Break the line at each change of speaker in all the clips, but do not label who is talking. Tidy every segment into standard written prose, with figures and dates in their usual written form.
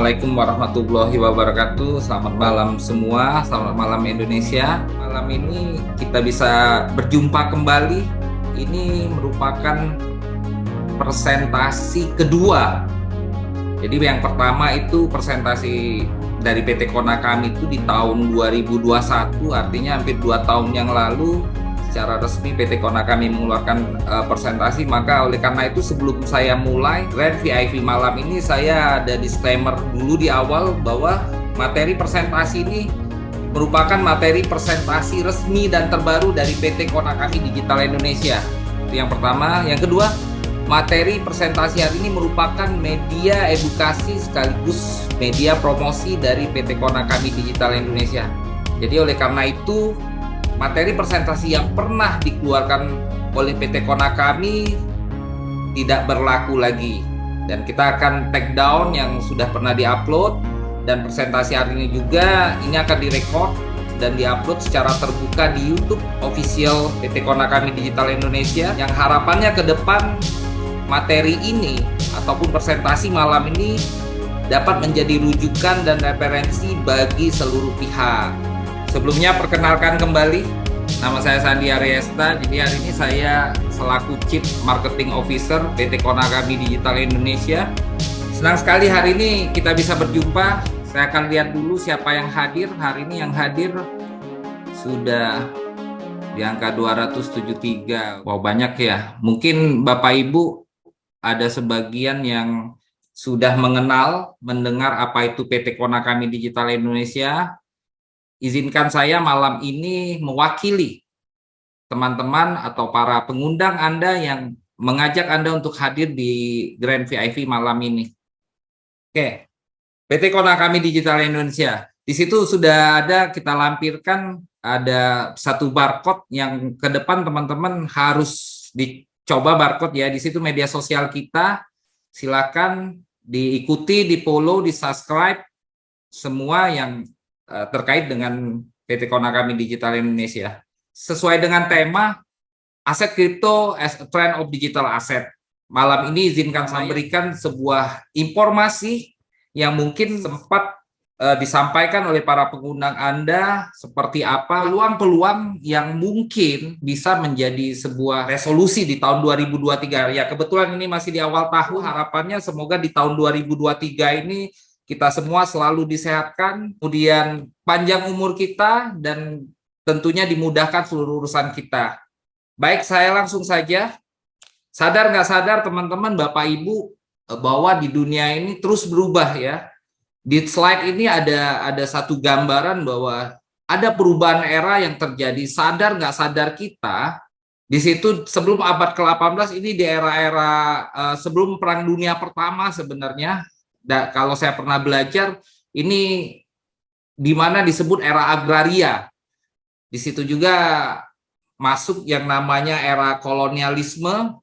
Assalamualaikum warahmatullahi wabarakatuh. Selamat malam semua, selamat malam Indonesia. Malam ini kita bisa berjumpa kembali. Ini merupakan presentasi kedua. Jadi yang pertama itu presentasi dari PT Konakami itu di tahun 2021, artinya hampir 2 tahun yang lalu secara resmi PT Konakami mengeluarkan presentasi. Maka oleh karena itu sebelum saya mulai Grand VIP malam ini, saya ada disclaimer dulu di awal bahwa materi presentasi ini merupakan materi presentasi resmi dan terbaru dari PT Konakami Digital Indonesia. Itu yang pertama. Yang kedua, materi presentasi hari ini merupakan media edukasi sekaligus media promosi dari PT Konakami Digital Indonesia. Jadi oleh karena itu, materi presentasi yang pernah dikeluarkan oleh PT Konakami tidak berlaku lagi. Dan kita akan take down yang sudah pernah diupload, dan presentasi hari ini juga ini akan direkod dan diupload secara terbuka di YouTube official PT Konakami Digital Indonesia, yang harapannya ke depan materi ini ataupun presentasi malam ini dapat menjadi rujukan dan referensi bagi seluruh pihak. Sebelumnya perkenalkan kembali, nama saya Sandi Aryesta. Jadi hari ini saya selaku Chief Marketing Officer PT Konakami Digital Indonesia. Senang sekali hari ini kita bisa berjumpa. Saya akan lihat dulu siapa yang hadir. Hari ini yang hadir sudah di angka 273. Wow, banyak ya. Mungkin Bapak Ibu ada sebagian yang sudah mendengar apa itu PT Konakami Digital Indonesia. Izinkan saya malam ini mewakili teman-teman atau para pengundang Anda yang mengajak Anda untuk hadir di Grand VIP malam ini. Oke, PT Konakami Digital Indonesia. Di situ sudah ada, kita lampirkan, ada satu barcode yang ke depan teman-teman harus dicoba barcode ya. Di situ media sosial kita, silakan diikuti, di-follow, di-subscribe, semua yang terkait dengan PT Konakami Digital Indonesia. Sesuai dengan tema aset kripto as a trend of digital asset. Malam ini izinkan saya memberikan sebuah informasi yang mungkin sempat disampaikan oleh para pengundang Anda, seperti apa peluang-peluang yang mungkin bisa menjadi sebuah resolusi di tahun 2023. Ya, kebetulan ini masih di awal tahun, harapannya semoga di tahun 2023 ini kita semua selalu disehatkan, kemudian panjang umur kita, dan tentunya dimudahkan seluruh urusan kita. Baik, saya langsung saja. Sadar nggak sadar teman-teman, Bapak Ibu, bahwa di dunia ini terus berubah ya. Di slide ini ada satu gambaran bahwa ada perubahan era yang terjadi. Sadar nggak sadar kita, di situ sebelum abad ke-18 ini di era-era sebelum Perang Dunia Pertama sebenarnya. Kalau saya pernah belajar, ini di mana disebut era agraria. Di situ juga masuk yang namanya era kolonialisme.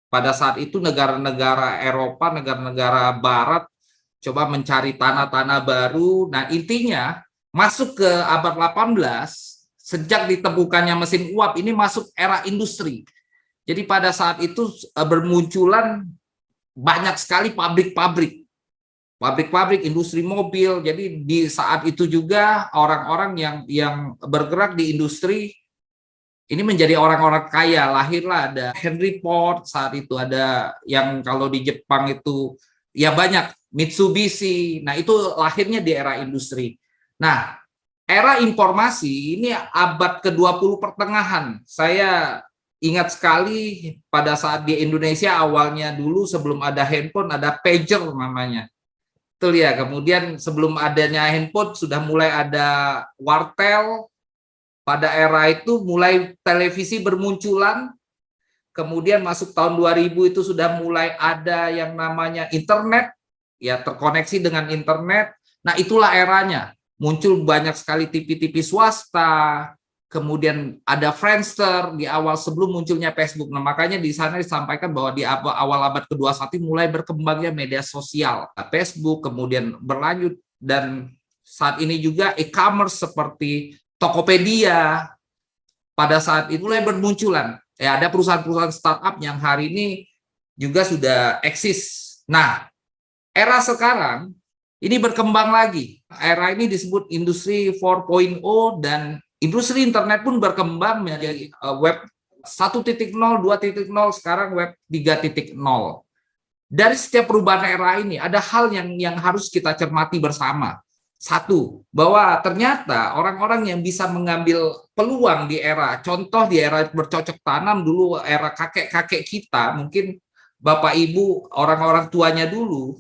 Pada saat itu negara-negara Eropa, negara-negara Barat coba mencari tanah-tanah baru. Nah, intinya masuk ke abad 18, sejak ditemukannya mesin uap, ini masuk era industri. Jadi pada saat itu bermunculan banyak sekali pabrik-pabrik industri mobil. Jadi di saat itu juga orang-orang yang bergerak di industri ini menjadi orang-orang kaya. Lahirlah ada Henry Ford saat itu, ada yang kalau di Jepang itu ya banyak, Mitsubishi. Nah, itu lahirnya di era industri. Nah, era informasi ini abad ke-20 pertengahan. Saya ingat sekali pada saat di Indonesia awalnya dulu sebelum ada handphone, ada pager namanya. Betul ya, kemudian sebelum adanya handphone sudah mulai ada wartel. Pada era itu mulai televisi bermunculan. Kemudian masuk tahun 2000 itu sudah mulai ada yang namanya internet, ya, terkoneksi dengan internet. Nah, itulah eranya. Muncul banyak sekali TV-TV swasta. Kemudian ada Friendster di awal sebelum munculnya Facebook. Nah, makanya di sana disampaikan bahwa di awal abad ke-21 mulai berkembangnya media sosial, Facebook, kemudian berlanjut, dan saat ini juga e-commerce seperti Tokopedia pada saat itu mulai bermunculan. Ya, ada perusahaan-perusahaan startup yang hari ini juga sudah eksis. Nah, era sekarang Ini berkembang lagi. Era ini disebut industri 4.0 dan industri internet pun berkembang menjadi web 1.0, 2.0, sekarang web 3.0. Dari setiap perubahan era ini ada hal yang harus kita cermati bersama. Satu, bahwa ternyata orang-orang yang bisa mengambil peluang di era, contoh di era bercocok tanam dulu, era kakek-kakek kita, mungkin Bapak Ibu, orang-orang tuanya dulu,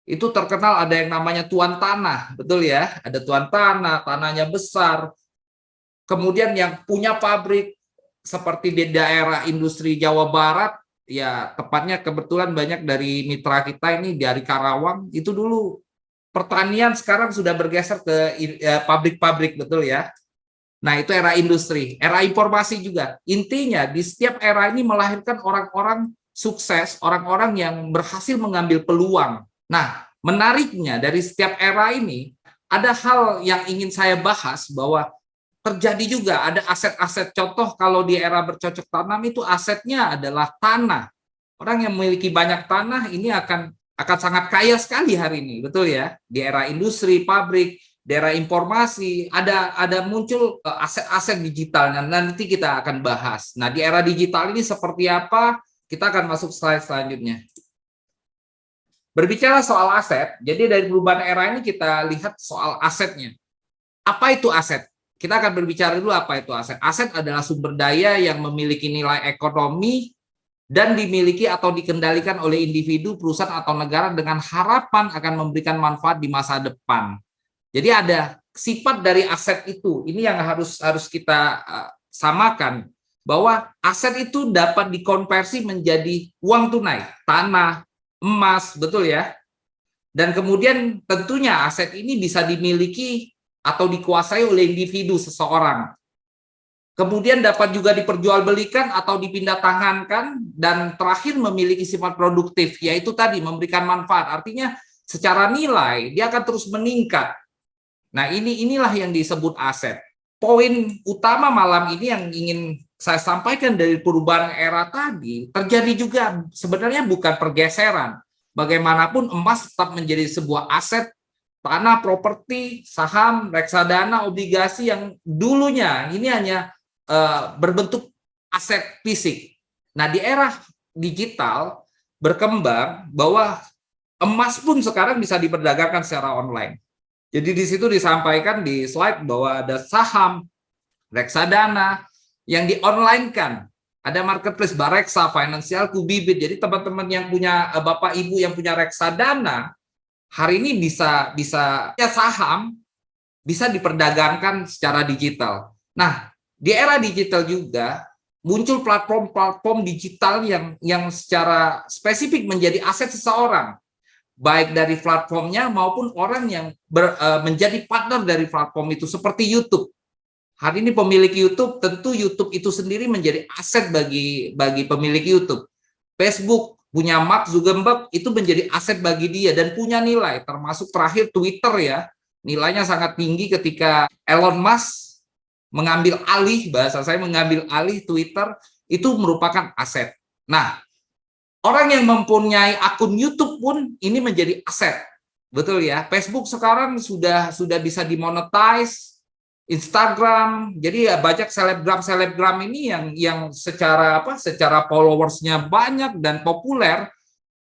itu terkenal ada yang namanya tuan tanah, betul ya? Ada tuan tanah, tanahnya besar. Kemudian yang punya pabrik seperti di daerah industri Jawa Barat, ya tepatnya kebetulan banyak dari mitra kita ini dari Karawang, itu dulu pertanian sekarang sudah bergeser ke pabrik-pabrik, betul ya? Nah, itu era industri, era informasi juga. Intinya di setiap era ini melahirkan orang-orang sukses, orang-orang yang berhasil mengambil peluang. Nah, menariknya dari setiap era ini, ada hal yang ingin saya bahas bahwa terjadi juga ada aset-aset. Contoh kalau di era bercocok tanam itu asetnya adalah tanah. Orang yang memiliki banyak tanah ini akan sangat kaya sekali hari ini, betul ya? Di era industri, pabrik, daerah informasi, ada muncul aset-aset digital. Nah, nanti kita akan bahas. Nah, di era digital ini seperti apa? Kita akan masuk slide selanjutnya. Berbicara soal aset, jadi dari perubahan era ini kita lihat soal asetnya. Apa itu aset? Kita akan berbicara dulu apa itu aset. Aset adalah sumber daya yang memiliki nilai ekonomi dan dimiliki atau dikendalikan oleh individu, perusahaan, atau negara dengan harapan akan memberikan manfaat di masa depan. Jadi ada sifat dari aset itu. Ini yang harus kita samakan, bahwa aset itu dapat dikonversi menjadi uang tunai, tanah, emas, betul ya. Dan kemudian tentunya aset ini bisa dimiliki atau dikuasai oleh individu seseorang. Kemudian dapat juga diperjualbelikan atau dipindah tangankan, dan terakhir memiliki sifat produktif, yaitu tadi memberikan manfaat. Artinya secara nilai dia akan terus meningkat. Nah, inilah yang disebut aset. Poin utama malam ini yang ingin saya sampaikan dari perubahan era tadi, terjadi juga sebenarnya bukan pergeseran. Bagaimanapun emas tetap menjadi sebuah aset, tanah, properti, saham, reksadana, obligasi yang dulunya ini hanya berbentuk aset fisik. Nah, di era digital berkembang bahwa emas pun sekarang bisa diperdagangkan secara online. Jadi di situ disampaikan di slide bahwa ada saham, reksadana yang di-online-kan. Ada marketplace Bareksa, Finansialku, Bibit. Jadi teman-teman yang punya, Bapak Ibu yang punya reksadana, hari ini bisa ya saham bisa diperdagangkan secara digital. Nah, di era digital juga muncul platform-platform digital yang secara spesifik menjadi aset seseorang, baik dari platformnya maupun orang yang menjadi partner dari platform itu, seperti YouTube. Hari ini pemilik YouTube, tentu YouTube itu sendiri menjadi aset bagi pemilik YouTube. Facebook punya Mark Zuckerberg itu menjadi aset bagi dia dan punya nilai, termasuk terakhir Twitter ya, nilainya sangat tinggi ketika Elon Musk mengambil alih, bahasa saya mengambil alih Twitter, itu merupakan aset. Nah, orang yang mempunyai akun YouTube pun ini menjadi aset, betul ya. Facebook sekarang sudah bisa dimonetize, Instagram, jadi ya banyak selebgram ini yang secara followersnya banyak dan populer,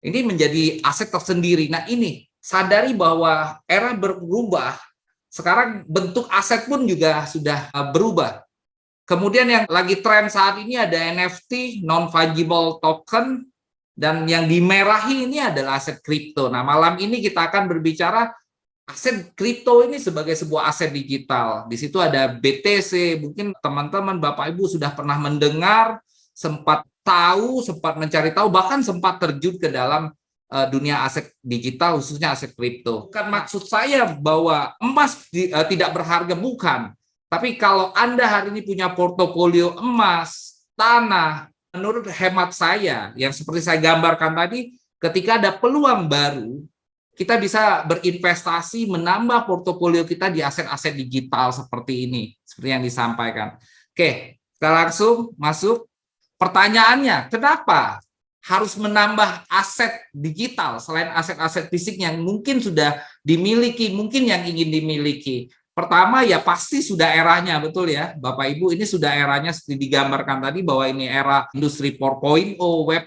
ini menjadi aset tersendiri. Nah, ini sadari bahwa era berubah. Sekarang bentuk aset pun juga sudah berubah. Kemudian yang lagi tren saat ini ada NFT, non-fungible token, dan yang dimerahi ini adalah aset kripto. Nah, malam ini kita akan berbicara aset kripto ini sebagai sebuah aset digital. Di situ ada BTC, mungkin teman-teman Bapak Ibu sudah pernah mendengar, sempat tahu, sempat mencari tahu, bahkan sempat terjun ke dalam dunia aset digital, khususnya aset kripto. Bukan maksud saya bahwa emas tidak berharga, bukan. Tapi kalau Anda hari ini punya portofolio emas, tanah, menurut hemat saya, yang seperti saya gambarkan tadi, ketika ada peluang baru, kita bisa berinvestasi, menambah portofolio kita di aset-aset digital seperti ini, seperti yang disampaikan. Oke, kita langsung masuk. Pertanyaannya, kenapa harus menambah aset digital selain aset-aset fisik yang mungkin sudah dimiliki, mungkin yang ingin dimiliki. Pertama ya pasti sudah eranya, betul ya Bapak Ibu, ini sudah eranya seperti digambarkan tadi bahwa ini era industri 4.0, web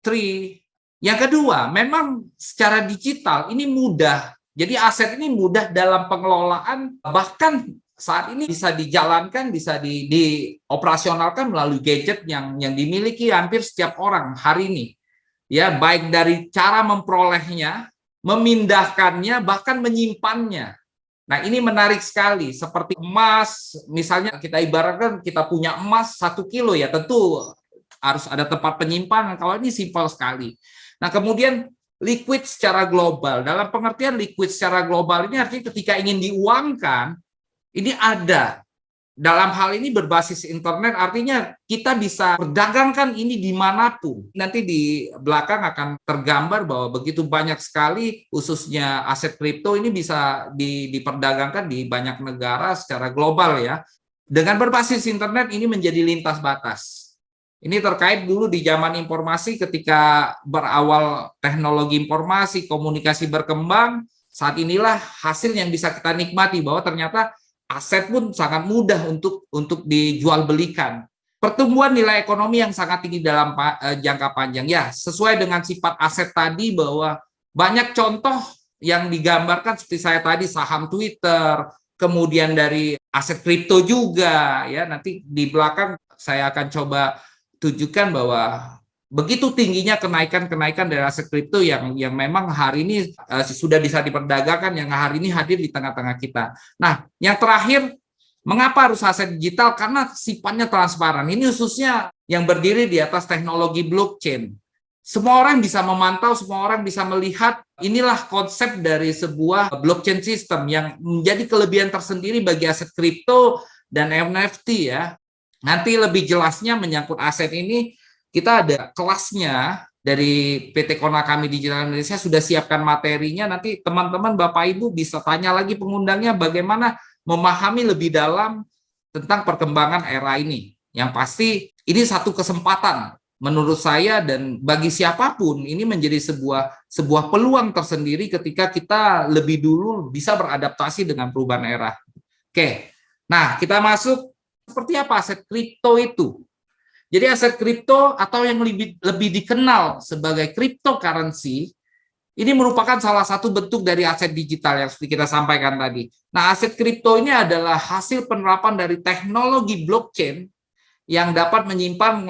3. Yang kedua, memang secara digital ini mudah. Jadi aset ini mudah dalam pengelolaan, bahkan saat ini bisa dijalankan, bisa dioperasionalkan melalui gadget yang dimiliki hampir setiap orang hari ini. Ya, baik dari cara memperolehnya, memindahkannya, bahkan menyimpannya. Nah, ini menarik sekali. Seperti emas, misalnya kita ibaratkan kita punya emas 1 kilo ya, tentu harus ada tempat penyimpanan. Kalau ini simpel sekali. Nah, kemudian liquid secara global. Dalam pengertian liquid secara global ini artinya ketika ingin diuangkan, ini ada. Dalam hal ini berbasis internet, artinya kita bisa perdagangkan ini dimanapun. Nanti di belakang akan tergambar bahwa begitu banyak sekali, khususnya aset kripto ini bisa diperdagangkan di banyak negara secara global ya. Dengan berbasis internet ini menjadi lintas batas. Ini terkait dulu di zaman informasi ketika berawal teknologi informasi, komunikasi berkembang, saat inilah hasil yang bisa kita nikmati bahwa ternyata aset pun sangat mudah untuk dijual belikan. Pertumbuhan nilai ekonomi yang sangat tinggi dalam jangka panjang. Ya, sesuai dengan sifat aset tadi bahwa banyak contoh yang digambarkan seperti saya tadi saham Twitter, kemudian dari aset kripto juga ya. Nanti di belakang saya akan coba tunjukkan bahwa begitu tingginya kenaikan dari aset kripto yang memang hari ini sudah bisa diperdagangkan, yang hari ini hadir di tengah-tengah kita. Nah, yang terakhir, mengapa harus aset digital? Karena sifatnya transparan. Ini khususnya yang berdiri di atas teknologi blockchain. Semua orang bisa memantau, semua orang bisa melihat. Inilah konsep dari sebuah blockchain system yang menjadi kelebihan tersendiri bagi aset kripto dan NFT ya. Nanti lebih jelasnya menyangkut aset ini, kita ada kelasnya dari PT Konakami Digital Indonesia, sudah siapkan materinya. Nanti teman-teman Bapak Ibu bisa tanya lagi pengundangnya bagaimana memahami lebih dalam tentang perkembangan era ini. Yang pasti ini satu kesempatan menurut saya, dan bagi siapapun ini menjadi sebuah peluang tersendiri ketika kita lebih dulu bisa beradaptasi dengan perubahan era. Oke, nah kita masuk seperti apa aset kripto itu. Jadi aset kripto atau yang lebih dikenal sebagai cryptocurrency ini merupakan salah satu bentuk dari aset digital yang seperti kita sampaikan tadi. Nah, aset kripto ini adalah hasil penerapan dari teknologi blockchain yang dapat menyimpan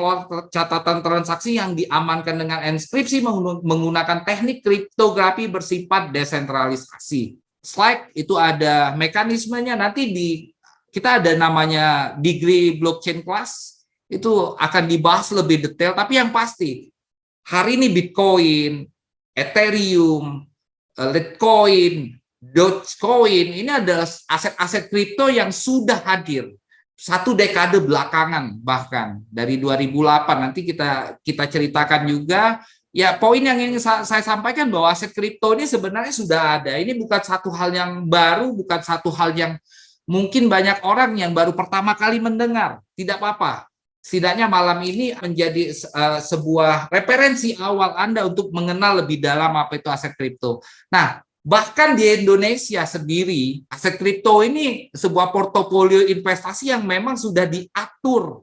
catatan transaksi yang diamankan dengan enkripsi menggunakan teknik kriptografi bersifat desentralisasi. Slide itu ada mekanismenya, nanti kita ada namanya degree blockchain class. Itu akan dibahas lebih detail, tapi yang pasti hari ini Bitcoin, Ethereum, Litecoin, Dogecoin ini adalah aset-aset kripto yang sudah hadir 1 dekade belakangan, bahkan dari 2008. Nanti kita ceritakan juga. Ya, poin yang ingin saya sampaikan bahwa aset kripto ini sebenarnya sudah ada. Ini bukan satu hal yang baru, bukan satu hal yang mungkin banyak orang yang baru pertama kali mendengar. Tidak apa-apa. Setidaknya malam ini menjadi sebuah referensi awal Anda untuk mengenal lebih dalam apa itu aset kripto. Nah, bahkan di Indonesia sendiri, aset kripto ini sebuah portofolio investasi yang memang sudah diatur.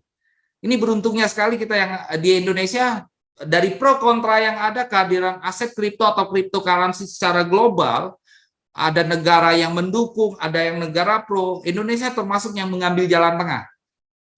Ini beruntungnya sekali kita yang di Indonesia, dari pro kontra yang ada kehadiran aset kripto atau cryptocurrency secara global, ada negara yang mendukung, ada yang negara pro. Indonesia termasuk yang mengambil jalan tengah.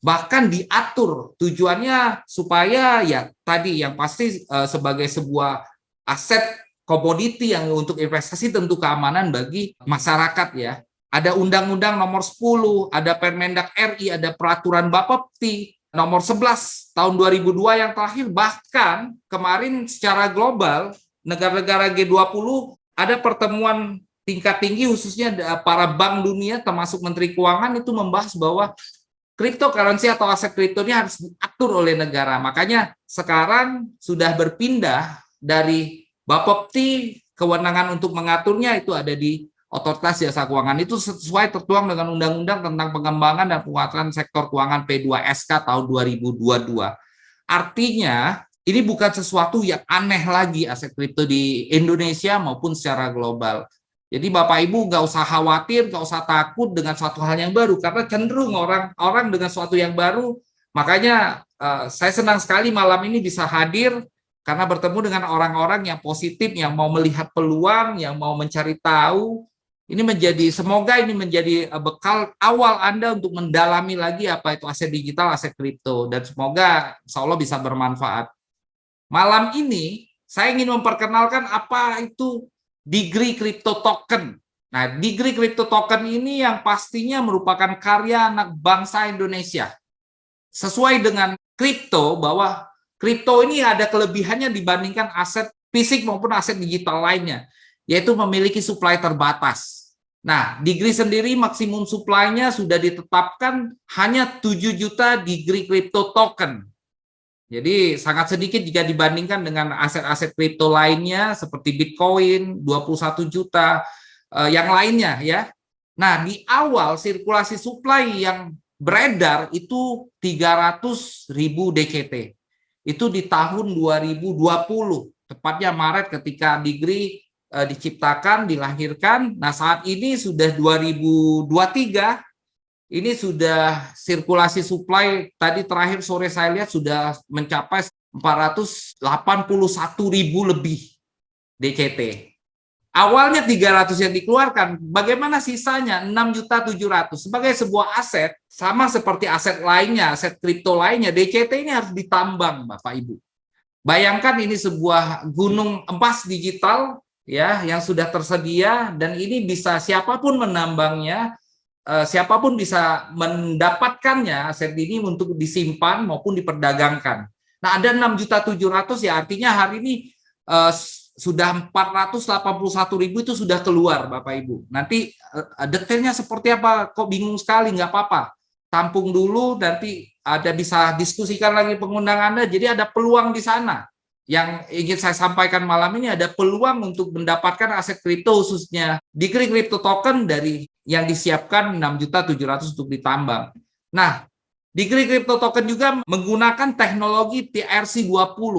Bahkan diatur tujuannya supaya ya tadi yang pasti sebagai sebuah aset komoditi yang untuk investasi tentu keamanan bagi masyarakat ya. Ada Undang-Undang Nomor 10, ada Permendak RI, ada Peraturan Bapepti Nomor 11 tahun 2002 yang terakhir. Bahkan kemarin secara global negara-negara G20 ada pertemuan tingkat tinggi khususnya para bank dunia termasuk Menteri Keuangan itu membahas bahwa cryptocurrency atau aset kripto ini harus diatur oleh negara. Makanya sekarang sudah berpindah dari Bapepti, kewenangan untuk mengaturnya itu ada di Otoritas Jasa Keuangan. Itu sesuai tertuang dengan Undang-Undang tentang Pengembangan dan Penguatan Sektor Keuangan P2SK tahun 2022. Artinya Ini bukan sesuatu yang aneh lagi aset kripto di Indonesia maupun secara global. Jadi Bapak Ibu nggak usah khawatir, nggak usah takut dengan suatu hal yang baru, karena cenderung orang dengan suatu yang baru. Makanya saya senang sekali malam ini bisa hadir karena bertemu dengan orang-orang yang positif, yang mau melihat peluang, yang mau mencari tahu. Semoga ini menjadi bekal awal Anda untuk mendalami lagi apa itu aset digital, aset kripto, dan semoga insya Allah bisa bermanfaat. Malam ini saya ingin memperkenalkan apa itu Degree Crypto Token. Nah, Degree Crypto Token ini yang pastinya merupakan karya anak bangsa Indonesia. Sesuai dengan kripto, bahwa kripto ini ada kelebihannya dibandingkan aset fisik maupun aset digital lainnya, yaitu memiliki supply terbatas. Nah, Degree sendiri maksimum supply-nya sudah ditetapkan hanya 7 juta Degree Crypto Token. Jadi sangat sedikit jika dibandingkan dengan aset-aset kripto lainnya seperti Bitcoin 21 juta, yang lainnya ya. Nah, di awal sirkulasi supply yang beredar itu 300.000 DCT. Itu di tahun 2020, tepatnya Maret ketika Degree diciptakan, dilahirkan. Nah, saat ini sudah 2023. Ini sudah sirkulasi supply, tadi terakhir sore saya lihat sudah mencapai 481.000 lebih DCT. Awalnya 300 yang dikeluarkan, bagaimana sisanya 6.700.000 sebagai sebuah aset, sama seperti aset lainnya, aset kripto lainnya, DCT ini harus ditambang, Bapak Ibu. Bayangkan ini sebuah gunung emas digital ya yang sudah tersedia, dan ini bisa siapapun menambangnya. Siapapun bisa mendapatkannya aset ini untuk disimpan maupun diperdagangkan. Nah, ada 6.700.000 ya, artinya hari ini sudah 481.000 itu sudah keluar, Bapak Ibu. Nanti detailnya seperti apa, kok bingung sekali, nggak apa-apa. Tampung dulu, nanti ada bisa diskusikan lagi pengundang Anda, jadi ada peluang di sana. Yang ingin saya sampaikan malam ini, ada peluang untuk mendapatkan aset kripto khususnya Degree Crypto Token dari yang disiapkan 6.700.000 untuk ditambang. Nah, Degree Crypto Token juga menggunakan teknologi TRC20.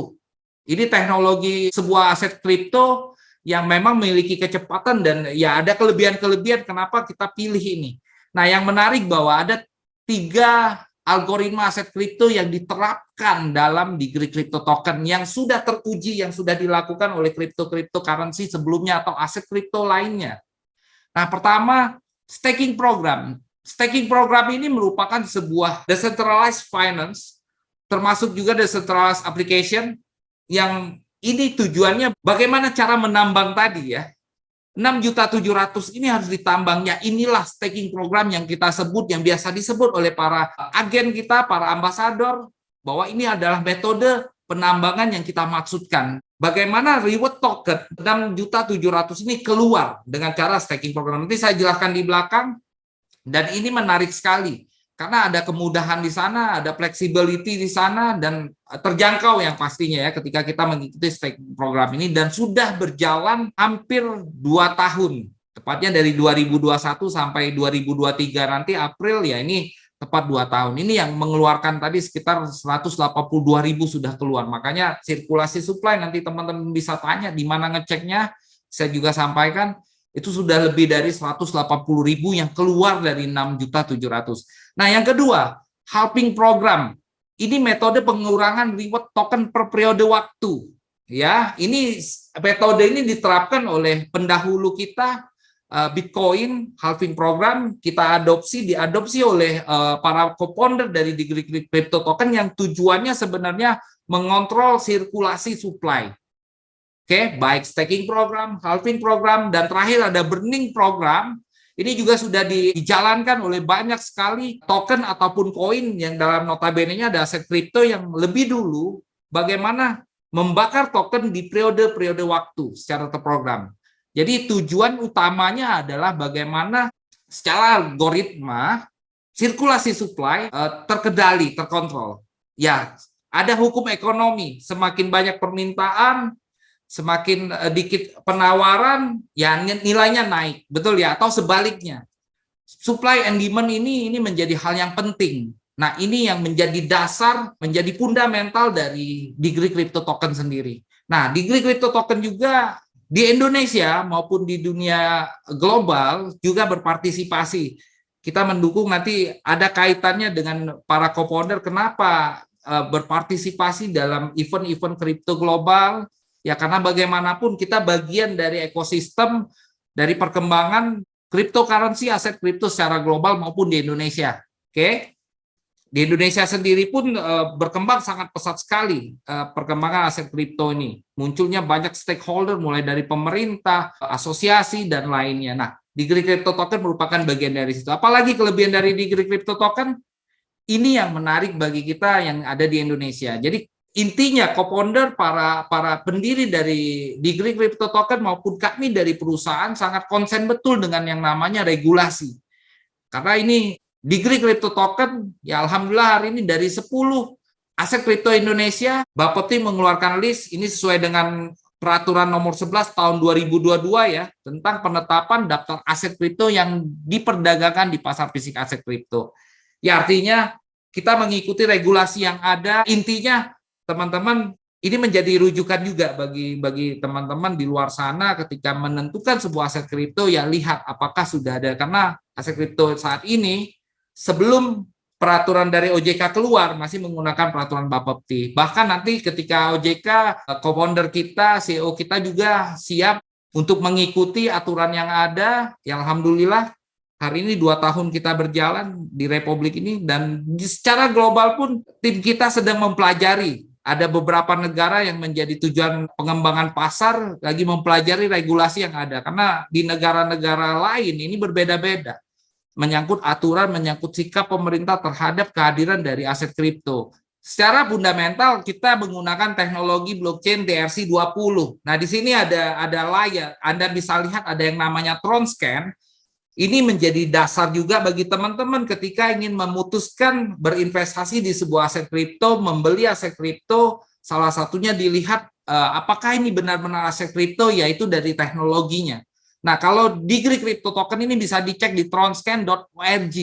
Ini teknologi sebuah aset kripto yang memang memiliki kecepatan dan ya ada kelebihan-kelebihan kenapa kita pilih ini. Nah, yang menarik bahwa ada 3 algoritma aset kripto yang diterapkan dalam Degree Crypto Token yang sudah teruji, yang sudah dilakukan oleh cryptocurrency sebelumnya atau aset kripto lainnya. Nah, pertama, staking program. Staking program ini merupakan sebuah decentralized finance, termasuk juga decentralized application, yang ini tujuannya bagaimana cara menambang tadi ya. 6.700.000 ini harus ditambangnya. Inilah staking program yang kita sebut, yang biasa disebut oleh para agen kita, para ambasador, bahwa ini adalah metode penambangan yang kita maksudkan. Bagaimana reward token 6.700.000 ini keluar dengan cara staking program. Nanti saya jelaskan di belakang, dan ini menarik sekali. Karena ada kemudahan di sana, ada flexibility di sana, dan terjangkau yang pastinya ya ketika kita mengikuti staking program ini, dan sudah berjalan hampir 2 tahun, tepatnya dari 2021 sampai 2023 nanti April ya, ini tepat 2 tahun. Ini yang mengeluarkan tadi sekitar 182.000 sudah keluar. Makanya sirkulasi supply nanti teman-teman bisa tanya di mana ngeceknya, saya juga sampaikan. Itu sudah lebih dari 180.000 yang keluar dari 6.700.000. Nah, yang kedua, halving program. Ini metode pengurangan reward token per periode waktu. Ya, ini metode ini diterapkan oleh pendahulu kita, Bitcoin halving program, kita diadopsi oleh para co-founder dari Degree Crypto Token yang tujuannya sebenarnya mengontrol sirkulasi supply. Oke, baik staking program, halving program, dan terakhir ada burning program. Ini juga sudah dijalankan oleh banyak sekali token ataupun koin yang dalam notabene-nya ada aset kripto yang lebih dulu bagaimana membakar token di periode-periode waktu secara terprogram. Jadi tujuan utamanya adalah bagaimana secara algoritma sirkulasi supply terkendali, terkontrol. Ya, ada hukum ekonomi, semakin banyak permintaan, semakin dikit penawaran, ya nilainya naik, betul ya? Atau sebaliknya, supply and demand ini menjadi hal yang penting. Nah, ini yang menjadi dasar, menjadi fundamental dari Degree Crypto Token sendiri. Nah, Degree Crypto Token juga di Indonesia maupun di dunia global juga berpartisipasi. Kita mendukung, nanti ada kaitannya dengan para co-founder kenapa berpartisipasi dalam event-event kripto global, ya karena bagaimanapun kita bagian dari ekosistem dari perkembangan cryptocurrency, aset kripto secara global maupun di Indonesia. Oke? Di Indonesia sendiri pun berkembang sangat pesat sekali perkembangan aset kripto ini. Munculnya banyak stakeholder mulai dari pemerintah, asosiasi, dan lainnya. Nah, Degree Crypto Token merupakan bagian dari situ. Apalagi kelebihan dari Degree Crypto Token, ini yang menarik bagi kita yang ada di Indonesia. Jadi intinya co-founder, para pendiri dari Degree Crypto Token maupun kami dari perusahaan sangat konsen betul dengan yang namanya regulasi. Karena ini Degree Crypto Token, ya alhamdulillah hari ini dari 10 aset kripto Indonesia, Bapepti mengeluarkan list, ini sesuai dengan peraturan nomor 11 tahun 2022 ya, tentang penetapan daftar aset kripto yang diperdagangkan di pasar fisik aset kripto. Ya artinya kita mengikuti regulasi yang ada, intinya teman-teman ini menjadi rujukan juga bagi teman-teman di luar sana ketika menentukan sebuah aset kripto, ya lihat apakah sudah ada, karena aset kripto saat ini sebelum peraturan dari OJK keluar masih menggunakan peraturan Bapepti. Bahkan nanti ketika OJK, co-founder kita, CEO kita juga siap untuk mengikuti aturan yang ada. Yang alhamdulillah hari ini 2 tahun kita berjalan di Republik ini, dan secara global pun tim kita sedang mempelajari. Ada beberapa negara yang menjadi tujuan pengembangan pasar lagi mempelajari regulasi yang ada. Karena di negara-negara lain ini berbeda-beda. Menyangkut aturan, menyangkut sikap pemerintah terhadap kehadiran dari aset kripto. Secara fundamental kita menggunakan teknologi blockchain TRC20. Nah, di sini ada layar, Anda bisa lihat ada yang namanya Tronscan. Ini menjadi dasar juga bagi teman-teman ketika ingin memutuskan berinvestasi di sebuah aset kripto, membeli aset kripto, salah satunya dilihat apakah ini benar-benar aset kripto, yaitu dari teknologinya. Nah, kalau Degree Crypto Token ini bisa dicek di tronscan.org.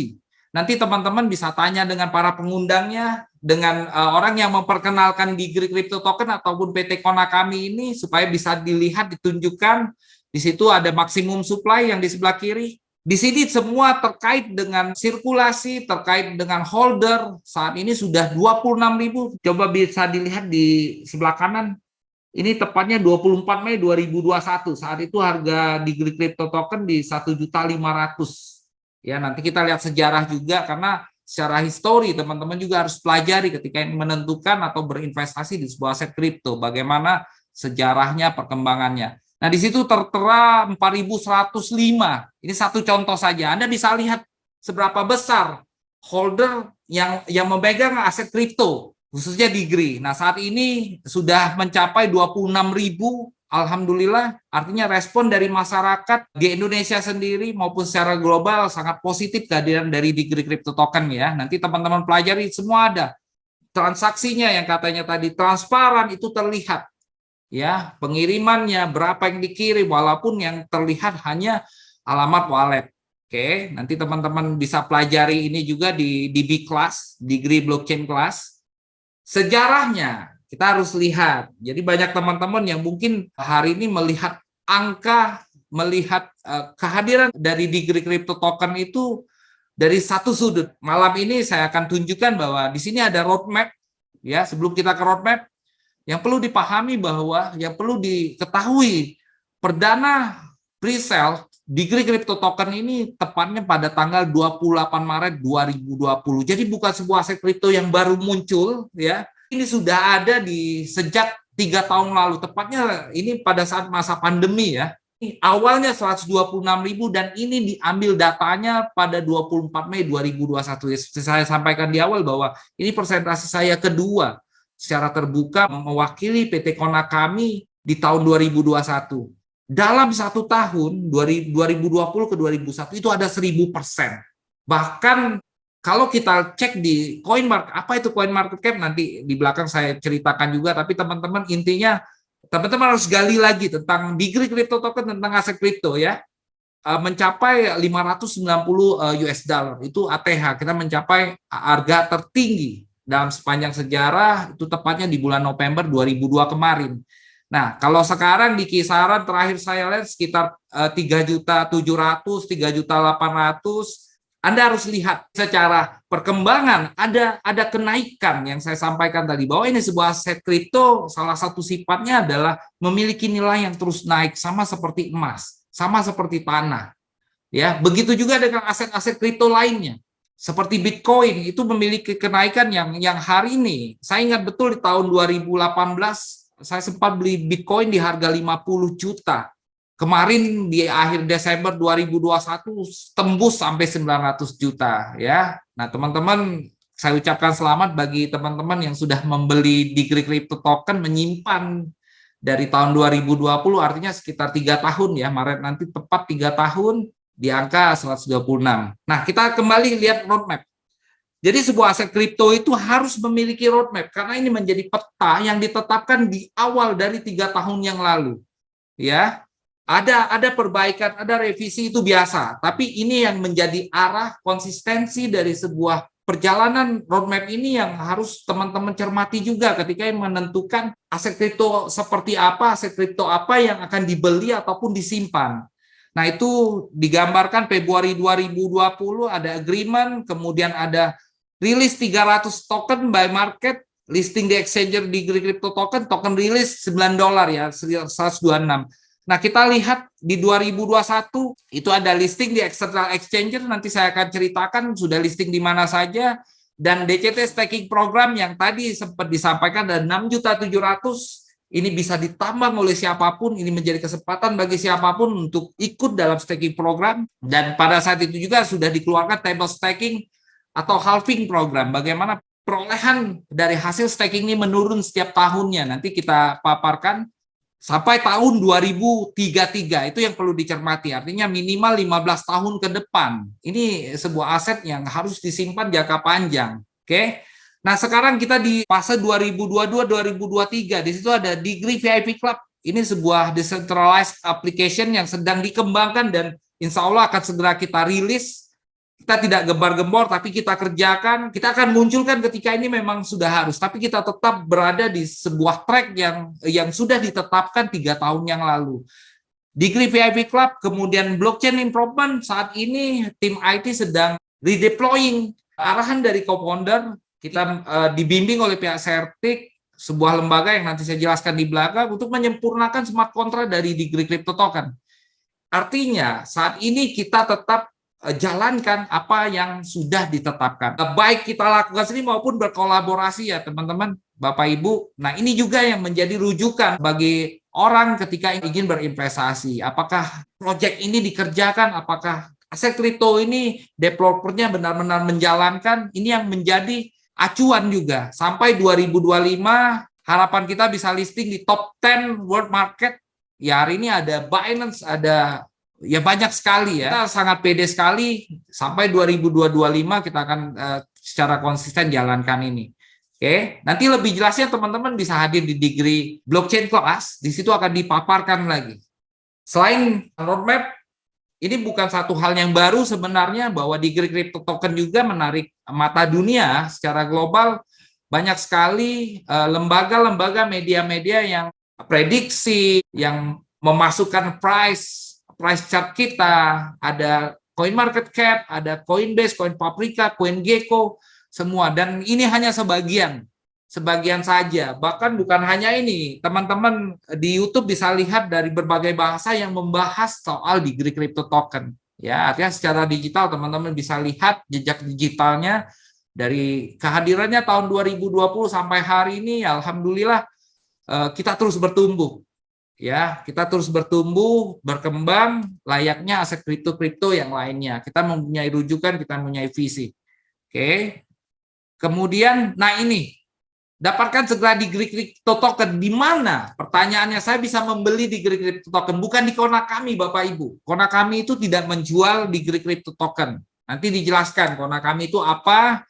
Nanti teman-teman bisa tanya dengan para pengundangnya, dengan orang yang memperkenalkan Degree Crypto Token ataupun PT Kona kami ini, supaya bisa dilihat, ditunjukkan. Di situ ada maksimum supply yang di sebelah kiri. Di sini semua terkait dengan sirkulasi, terkait dengan holder. Saat ini sudah 26.000. Coba bisa dilihat di sebelah kanan. Ini tepatnya 24 Mei 2021. Saat itu harga Degree Crypto Token di 1.500.000. Ya, nanti kita lihat sejarah juga, karena secara histori teman-teman juga harus pelajari ketika menentukan atau berinvestasi di sebuah aset kripto, bagaimana sejarahnya, perkembangannya. Nah, di situ tertera 4.105. Ini satu contoh saja. Anda bisa lihat seberapa besar holder yang memegang aset kripto, khususnya Degree. Nah, saat ini sudah mencapai 26.000. Alhamdulillah, artinya respon dari masyarakat di Indonesia sendiri maupun secara global sangat positif kehadiran dari Degree Crypto Token ya. Nanti teman-teman pelajari, semua ada. Transaksinya yang katanya tadi transparan itu terlihat. Ya, pengirimannya berapa yang dikirim, walaupun yang terlihat hanya alamat wallet. Oke, nanti teman-teman bisa pelajari ini juga di DB Class, Degree Blockchain Class. Sejarahnya kita harus lihat. Jadi banyak teman-teman yang mungkin hari ini melihat angka, melihat kehadiran dari Degree Crypto Token itu dari satu sudut. Malam ini saya akan tunjukkan bahwa di sini ada roadmap. Ya, sebelum kita ke roadmap, yang perlu dipahami bahwa yang perlu diketahui, perdana pre-sale Degree Crypto Token ini tepatnya pada tanggal 28 Maret 2020. Jadi bukan sebuah aset kripto yang baru muncul ya. Ini sudah ada sejak 3 tahun lalu, tepatnya ini pada saat masa pandemi ya. Awalnya 126.000 dan ini diambil datanya pada 24 Mei 2021. Saya sampaikan di awal bahwa ini presentasi saya kedua secara terbuka mewakili PT Kona kami di tahun 2021. Dalam 1 tahun 2020 ke 2021 itu ada 1000%. Bahkan kalau kita cek di CoinMarket, apa itu CoinMarketCap, nanti di belakang saya ceritakan juga, tapi teman-teman intinya teman-teman harus gali lagi tentang Degree Crypto Token, tentang aset kripto ya. mencapai 590 US dollar, itu ATH. Kita mencapai harga tertinggi dalam sepanjang sejarah, itu tepatnya di bulan November 2002 kemarin. Nah, kalau sekarang di kisaran terakhir saya lihat sekitar 3.700.000, 3.800.000. Anda harus lihat secara perkembangan ada kenaikan yang saya sampaikan tadi, bahwa ini sebuah aset kripto, salah satu sifatnya adalah memiliki nilai yang terus naik, sama seperti emas, sama seperti tanah. Ya, begitu juga dengan aset-aset kripto lainnya. Seperti Bitcoin itu memiliki kenaikan yang hari ini, saya ingat betul di tahun 2018 saya sempat beli Bitcoin di harga 50 juta. Kemarin di akhir Desember 2021 tembus sampai 900 juta ya. Nah, teman-teman, saya ucapkan selamat bagi teman-teman yang sudah membeli Degree Crypto Token, menyimpan dari tahun 2020, artinya sekitar 3 tahun ya. Maret nanti tepat 3 tahun di angka 126. Nah, kita kembali lihat roadmap. Jadi sebuah aset kripto itu harus memiliki roadmap, karena ini menjadi peta yang ditetapkan di awal dari 3 tahun yang lalu. Ya, ada perbaikan, ada revisi, itu biasa. Tapi ini yang menjadi arah konsistensi dari sebuah perjalanan roadmap ini yang harus teman-teman cermati juga ketika menentukan aset kripto seperti apa, aset kripto apa yang akan dibeli ataupun disimpan. Nah, itu digambarkan Februari 2020 ada agreement, kemudian ada rilis 300 token by market, listing di exchanger di crypto token rilis $9 ya, 126. Nah, kita lihat di 2021 itu ada listing di external exchanger, nanti saya akan ceritakan sudah listing di mana saja, dan DCT staking program yang tadi sempat disampaikan ada 6.700.000, ini bisa ditambang oleh siapapun, ini menjadi kesempatan bagi siapapun untuk ikut dalam staking program, dan pada saat itu juga sudah dikeluarkan table staking atau halving program, bagaimana perolehan dari hasil staking ini menurun setiap tahunnya, nanti kita paparkan sampai tahun 2033, itu yang perlu dicermati, artinya minimal 15 tahun ke depan. Ini sebuah aset yang harus disimpan jangka panjang. Oke. Nah, sekarang kita di fase 2022-2023, di situ ada Degree VIP Club. Ini sebuah decentralized application yang sedang dikembangkan dan insya Allah akan segera kita rilis. Kita tidak gembar-gembor, tapi kita kerjakan. Kita akan munculkan ketika ini memang sudah harus, tapi kita tetap berada di sebuah track yang sudah ditetapkan 3 tahun yang lalu. Degree VIP Club, kemudian blockchain improvement, saat ini tim IT sedang redeploying. Arahan dari co-founder, kita dibimbing oleh pihak Certic, sebuah lembaga yang nanti saya jelaskan di belakang, untuk menyempurnakan smart contract dari Degree Crypto Token. Artinya, saat ini kita tetap jalankan apa yang sudah ditetapkan. Baik kita lakukan sendiri maupun berkolaborasi ya teman-teman, Bapak Ibu. Nah, ini juga yang menjadi rujukan bagi orang ketika ingin berinvestasi. Apakah proyek ini dikerjakan, apakah aset kripto ini developernya benar-benar menjalankan, ini yang menjadi acuan juga. Sampai 2025 harapan kita bisa listing di top 10 world market. Ya, hari ini ada Binance, ada ya banyak sekali ya. Kita sangat pede sekali, sampai 2025 kita akan secara konsisten jalankan ini. Oke, nanti lebih jelasnya teman-teman bisa hadir di Degree Blockchain Class, di situ akan dipaparkan lagi. Selain roadmap, ini bukan satu hal yang baru sebenarnya, bahwa Degree Crypto Token juga menarik mata dunia secara global. Banyak sekali lembaga-lembaga, media-media yang prediksi, yang memasukkan price chart kita, ada CoinMarketCap, ada Coinbase, CoinPaprika, CoinGecko, semua. Dan ini hanya sebagian saja. Bahkan bukan hanya ini, teman-teman di YouTube bisa lihat dari berbagai bahasa yang membahas soal Degree Crypto Token. Ya, artinya secara digital teman-teman bisa lihat jejak digitalnya dari kehadirannya tahun 2020 sampai hari ini. Alhamdulillah kita terus bertumbuh. Ya, kita terus bertumbuh, berkembang layaknya aset kripto yang lainnya. Kita mempunyai rujukan, kita mempunyai visi. Oke. Kemudian, nah ini, dapatkan segera Degree Crypto Token. Di mana? Pertanyaannya, saya bisa membeli Degree Crypto Token. Bukan di Konakami, Bapak Ibu. Konakami itu tidak menjual Degree Crypto Token. Nanti dijelaskan Konakami itu apa.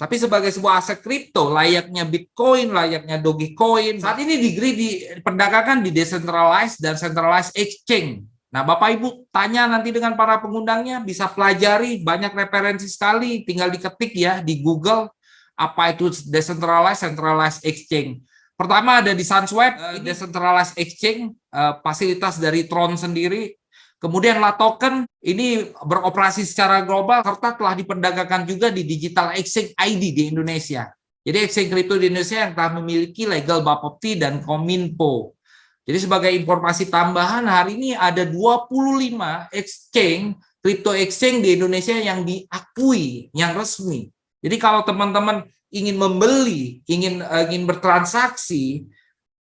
Tapi sebagai sebuah aset kripto, layaknya Bitcoin, layaknya Dogecoin, saat ini Degree diperdagangkan di decentralized dan centralized exchange. Nah, Bapak Ibu tanya nanti dengan para pengundangnya, bisa pelajari, banyak referensi sekali, tinggal diketik ya di Google, apa itu decentralized, centralized exchange. Pertama ada di SunSwap, decentralized exchange, fasilitas dari Tron sendiri. Kemudian La Token, ini beroperasi secara global, serta telah diperdagangkan juga di Digital Exchange ID di Indonesia. Jadi exchange kripto di Indonesia yang telah memiliki legal Bapepti dan Kominfo. Jadi sebagai informasi tambahan, hari ini ada 25 exchange, crypto exchange di Indonesia yang diakui, yang resmi. Jadi kalau teman-teman ingin membeli, ingin bertransaksi,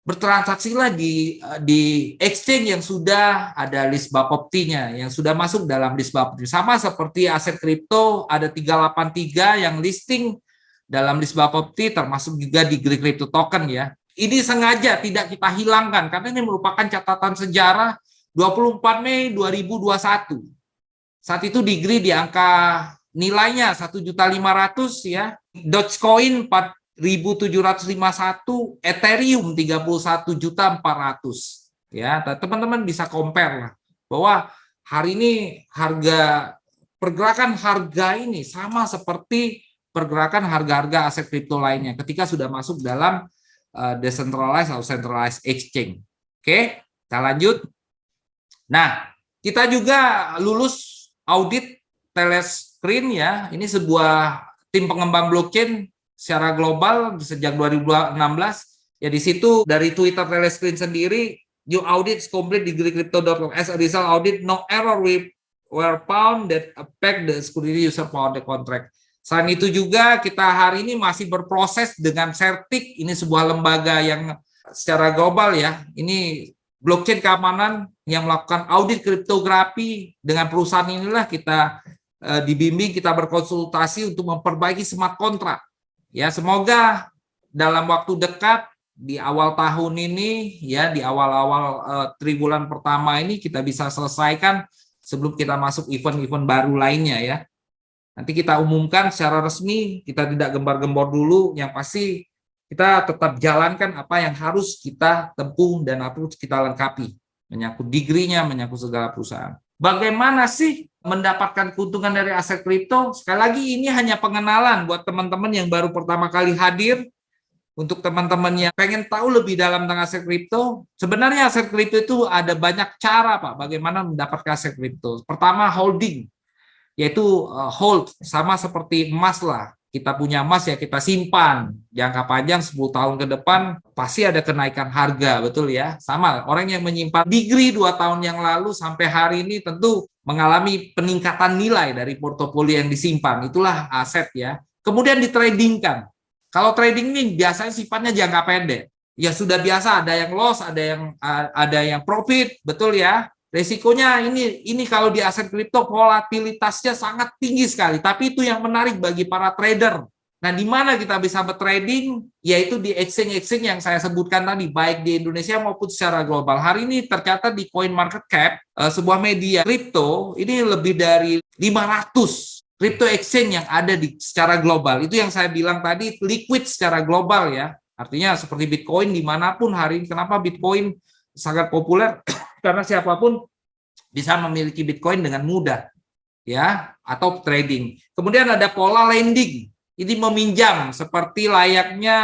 bertransaksilah di exchange yang sudah ada list Bapepti-nya, yang sudah masuk dalam list Bapepti. Sama seperti aset kripto, ada 383 yang listing dalam list Bapepti, termasuk juga di Crypto Token ya. Ini sengaja tidak kita hilangkan karena ini merupakan catatan sejarah 24 Mei 2021. Saat itu Digri di angka nilainya 1.500.000 ya, Dogecoin 4.751, Ethereum 31.400.000 ya. Teman-teman bisa compare lah bahwa hari ini pergerakan harga ini sama seperti pergerakan harga-harga aset kripto lainnya ketika sudah masuk dalam decentralized atau centralized exchange. Oke, kita lanjut. Nah, kita juga lulus audit Telescreen ya. Ini sebuah tim pengembang blockchain secara global sejak 2016. Ya di situ dari Twitter Telescreen sendiri, new audit complete di crypto.com. As a result audit, no error were found that affect the security user for the contract. Selain itu juga kita hari ini masih berproses dengan Certik, ini sebuah lembaga yang secara global ya, ini blockchain keamanan yang melakukan audit kriptografi. Dengan perusahaan inilah kita dibimbing, kita berkonsultasi untuk memperbaiki smart contract. Ya, semoga dalam waktu dekat di awal tahun ini ya, di awal-awal triwulan pertama ini kita bisa selesaikan sebelum kita masuk event-event baru lainnya ya. Nanti kita umumkan secara resmi, kita tidak gembar-gembor dulu, yang pasti kita tetap jalankan apa yang harus kita tempuh dan harus kita lengkapi, menyangkut Digrinya, menyangkut segala perusahaan. Bagaimana sih mendapatkan keuntungan dari aset kripto? Sekali lagi ini hanya pengenalan buat teman-teman yang baru pertama kali hadir. Untuk teman-teman yang pengen tahu lebih dalam tentang aset kripto, sebenarnya aset kripto itu ada banyak cara Pak, bagaimana mendapatkan aset kripto. Pertama holding, yaitu hold, sama seperti emas lah. Kita punya emas ya kita simpan jangka panjang 10 tahun ke depan pasti ada kenaikan harga, betul ya. Sama orang yang menyimpan Digri 2 tahun yang lalu sampai hari ini tentu mengalami peningkatan nilai dari portofolio yang disimpan. Itulah aset ya. Kemudian ditradingkan. Kalau trading ini biasanya sifatnya jangka pendek. Ya sudah biasa, ada yang loss, ada yang profit, betul ya. Resikonya ini kalau di aset kripto volatilitasnya sangat tinggi sekali, tapi itu yang menarik bagi para trader. Nah, di mana kita bisa bertrading? Yaitu di exchange-exchange yang saya sebutkan tadi, baik di Indonesia maupun secara global. Hari ini tercatat di CoinMarketCap, sebuah media kripto, ini lebih dari 500 crypto exchange yang ada secara global. Itu yang saya bilang tadi, liquid secara global ya. Artinya seperti Bitcoin dimanapun hari ini. Kenapa Bitcoin sangat populer? Karena siapapun bisa memiliki Bitcoin dengan mudah, ya, atau trading. Kemudian ada pola lending. Ini meminjam seperti layaknya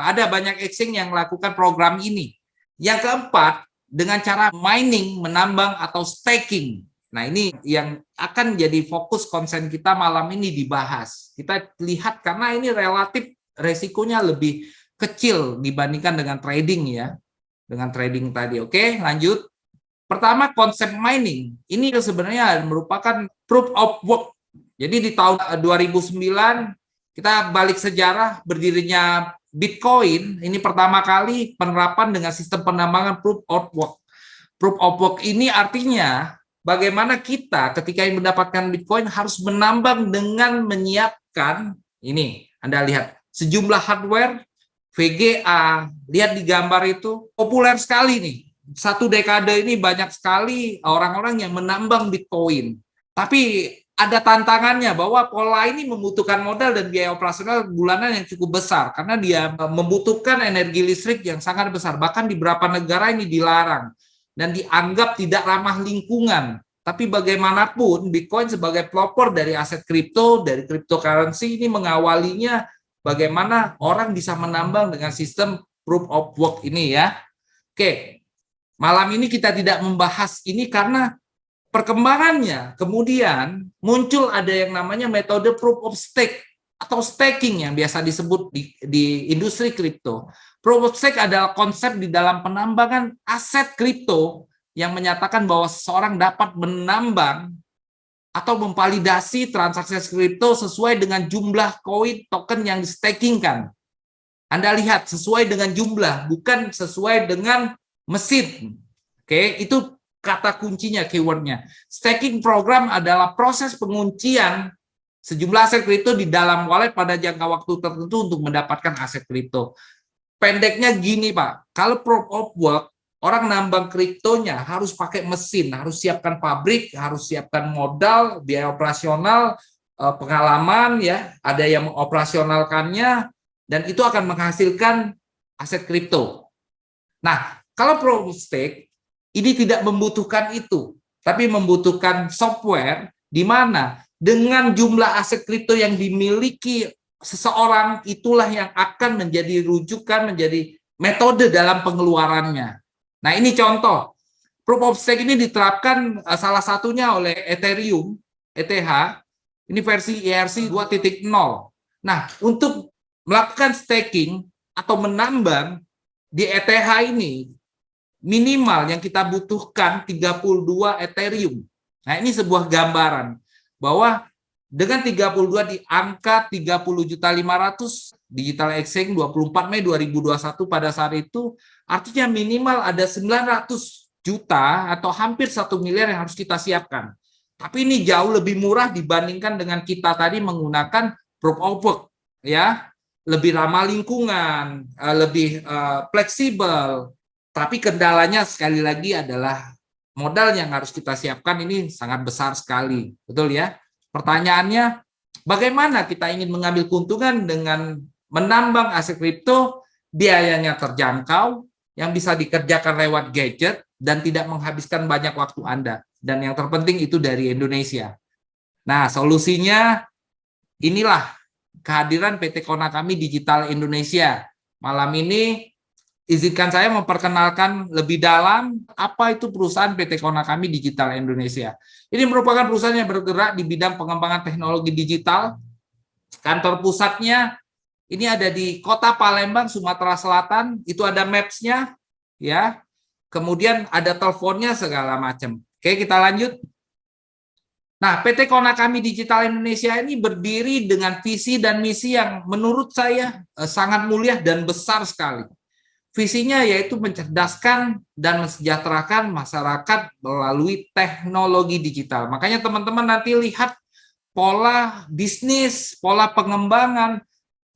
ada banyak exchange yang melakukan program ini. Yang keempat, dengan cara mining, menambang atau staking. Nah, ini yang akan jadi fokus konsen kita malam ini dibahas. Kita lihat karena ini relatif resikonya lebih kecil dibandingkan dengan trading ya. Dengan trading tadi. Oke, lanjut. Pertama, konsep mining. Ini sebenarnya merupakan proof of work. Jadi di tahun 2009 kita balik sejarah berdirinya Bitcoin, ini pertama kali penerapan dengan sistem penambangan proof of work. Proof of work ini artinya bagaimana kita ketika ingin mendapatkan Bitcoin harus menambang dengan menyiapkan, ini Anda lihat, sejumlah hardware, VGA, lihat di gambar itu, populer sekali nih. Satu dekade ini banyak sekali orang-orang yang menambang Bitcoin. Tapi ada tantangannya bahwa pola ini membutuhkan modal dan biaya operasional bulanan yang cukup besar karena dia membutuhkan energi listrik yang sangat besar. Bahkan di beberapa negara ini dilarang. dan dianggap tidak ramah lingkungan. Tapi bagaimanapun Bitcoin sebagai pelopor dari aset kripto, dari cryptocurrency ini mengawalinya bagaimana orang bisa menambang dengan sistem proof of work ini ya. Oke, malam ini kita tidak membahas ini karena perkembangannya kemudian muncul ada yang namanya metode proof of stake atau staking yang biasa disebut di industri kripto. Proof of stake adalah konsep di dalam penambangan aset kripto yang menyatakan bahwa seseorang dapat menambang atau memvalidasi transaksi kripto sesuai dengan jumlah koin token yang di-stakingkan. Anda lihat sesuai dengan jumlah, bukan sesuai dengan mesin. Oke, itu kata kuncinya, keywordnya. Staking program adalah proses penguncian sejumlah aset kripto di dalam wallet pada jangka waktu tertentu untuk mendapatkan aset kripto. Pendeknya gini Pak, kalau proof of work, orang nambang kriptonya harus pakai mesin, harus siapkan pabrik, harus siapkan modal, biaya operasional, pengalaman ya, ada yang mengoperasionalkannya, dan itu akan menghasilkan aset kripto. Nah, kalau proof of stake ini tidak membutuhkan itu, tapi membutuhkan software di mana dengan jumlah aset kripto yang dimiliki seseorang itulah yang akan menjadi rujukan, menjadi metode dalam pengeluarannya. Nah, ini contoh. Proof of stake ini diterapkan salah satunya oleh Ethereum, ETH, ini versi ERC 2.0. Nah, untuk melakukan staking atau menambang di ETH ini, minimal yang kita butuhkan 32 Ethereum. Nah, ini sebuah gambaran bahwa dengan 32 di angka 30.500.000 digital exchange 24 Mei 2021 pada saat itu, artinya minimal ada 900 juta atau hampir 1 miliar yang harus kita siapkan. Tapi ini jauh lebih murah dibandingkan dengan kita tadi menggunakan proof of work, ya, lebih ramah lingkungan, lebih fleksibel. Tapi kendalanya sekali lagi adalah modal yang harus kita siapkan ini sangat besar sekali, betul ya? Pertanyaannya, bagaimana kita ingin mengambil keuntungan dengan menambang aset kripto, biayanya terjangkau, yang bisa dikerjakan lewat gadget, dan tidak menghabiskan banyak waktu Anda. Dan yang terpenting itu dari Indonesia. Nah, solusinya inilah kehadiran PT Konakami Digital Indonesia. Malam ini, izinkan saya memperkenalkan lebih dalam apa itu perusahaan PT Konakami Digital Indonesia. Ini merupakan perusahaan yang bergerak di bidang pengembangan teknologi digital. Kantor pusatnya ini ada di Kota Palembang, Sumatera Selatan. Itu ada maps-nya, ya. Kemudian ada teleponnya segala macam. Oke, kita lanjut. Nah, PT Konakami Digital Indonesia ini berdiri dengan visi dan misi yang menurut saya sangat mulia dan besar sekali. Visinya yaitu mencerdaskan dan mensejahterakan masyarakat melalui teknologi digital. Makanya teman-teman nanti lihat pola bisnis, pola pengembangan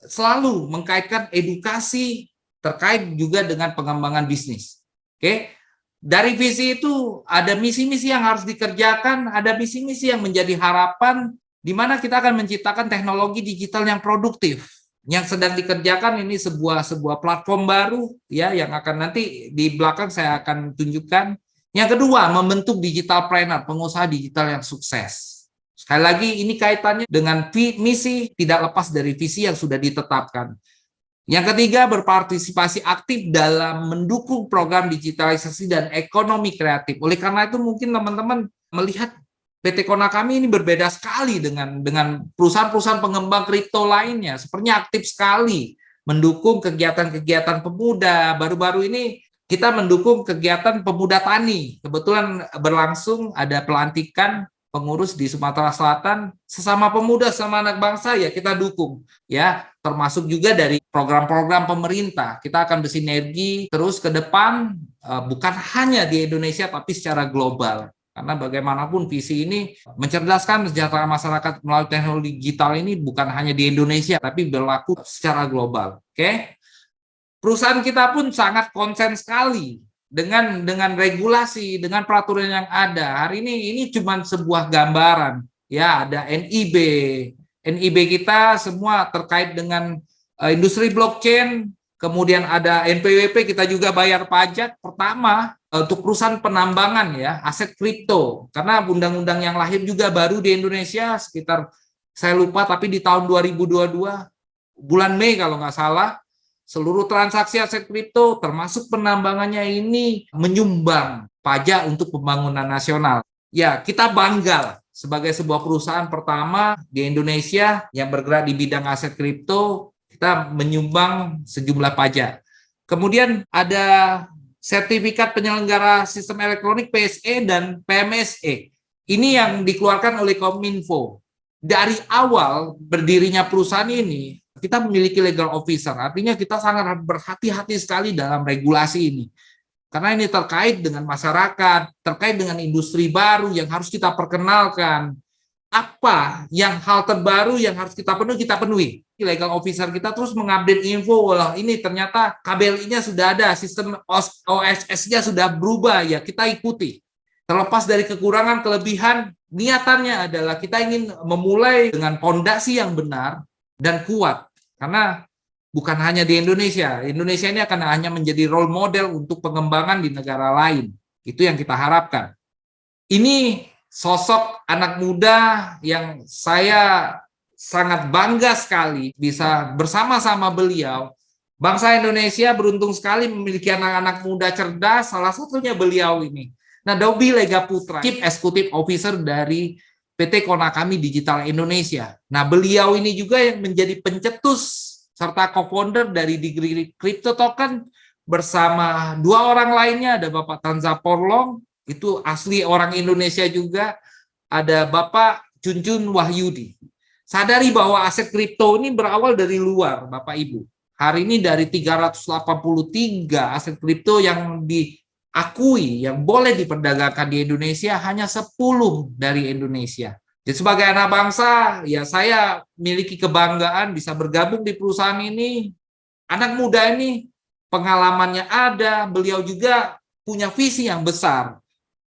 selalu mengkaitkan edukasi terkait juga dengan pengembangan bisnis. Oke, dari visi itu ada misi-misi yang harus dikerjakan, ada misi-misi yang menjadi harapan di mana kita akan menciptakan teknologi digital yang produktif. Yang sedang dikerjakan ini sebuah platform baru ya yang akan nanti di belakang saya akan tunjukkan. Yang kedua, membentuk digital planner, pengusaha digital yang sukses. Sekali lagi ini kaitannya dengan misi, tidak lepas dari visi yang sudah ditetapkan. Yang ketiga, berpartisipasi aktif dalam mendukung program digitalisasi dan ekonomi kreatif. Oleh karena itu mungkin teman-teman melihat PT Konakami ini berbeda sekali dengan perusahaan-perusahaan pengembang kripto lainnya. Sepertinya aktif sekali mendukung kegiatan-kegiatan pemuda. Baru-baru ini kita mendukung kegiatan pemuda tani. Kebetulan berlangsung ada pelantikan pengurus di Sumatera Selatan, sesama pemuda, sama anak bangsa ya kita dukung. Ya, termasuk juga dari program-program pemerintah. Kita akan bersinergi terus ke depan, bukan hanya di Indonesia tapi secara global. Karena bagaimanapun visi ini mencerdaskan kesejahteraan masyarakat melalui teknologi digital ini bukan hanya di Indonesia, tapi berlaku secara global. Oke? Perusahaan kita pun sangat konsen sekali dengan regulasi, dengan peraturan yang ada. Hari ini cuma sebuah gambaran. Ya, ada NIB. NIB kita semua terkait dengan industri blockchain. Kemudian ada NPWP, kita juga bayar pajak. Pertama, untuk perusahaan penambangan ya, aset kripto. Karena undang-undang yang lahir juga baru di Indonesia sekitar, saya lupa, tapi di tahun 2022 bulan Mei kalau nggak salah, seluruh transaksi aset kripto termasuk penambangannya ini menyumbang pajak untuk pembangunan nasional. Ya, kita bangga lah sebagai sebuah perusahaan pertama di Indonesia yang bergerak di bidang aset kripto, kita menyumbang sejumlah pajak. Kemudian ada sertifikat penyelenggara sistem elektronik PSE dan PMSE. Ini yang dikeluarkan oleh Kominfo. Dari awal berdirinya perusahaan ini, kita memiliki legal officer. Artinya kita sangat berhati-hati sekali dalam regulasi ini. Karena ini terkait dengan masyarakat, terkait dengan industri baru yang harus kita perkenalkan. Apa yang hal terbaru yang harus kita penuhi. Legal officer kita terus mengupdate info, wah ini ternyata KBLI-nya sudah ada, sistem OSS-nya sudah berubah, ya kita ikuti. Terlepas dari kekurangan, kelebihan, niatannya adalah kita ingin memulai dengan fondasi yang benar dan kuat. Karena bukan hanya di Indonesia ini akan hanya menjadi role model untuk pengembangan di negara lain. Itu yang kita harapkan. Ini sosok anak muda yang saya sangat bangga sekali bisa bersama-sama beliau. Bangsa Indonesia beruntung sekali memiliki anak-anak muda cerdas, salah satunya beliau ini. Nah, Dobi Lega Putra, Chief Executive Officer dari PT Konakami Digital Indonesia. Nah, beliau ini juga yang menjadi pencetus serta co-founder dari Degree Crypto Token bersama dua orang lainnya, ada Bapak Tanza Porlong, itu asli orang Indonesia juga, ada Bapak Junjun Wahyudi. Sadari bahwa aset kripto ini berawal dari luar, Bapak Ibu. Hari ini dari 383 aset kripto yang diakui, yang boleh diperdagangkan di Indonesia, hanya 10 dari Indonesia. Jadi sebagai anak bangsa, ya saya miliki kebanggaan bisa bergabung di perusahaan ini. Anak muda ini pengalamannya ada, beliau juga punya visi yang besar.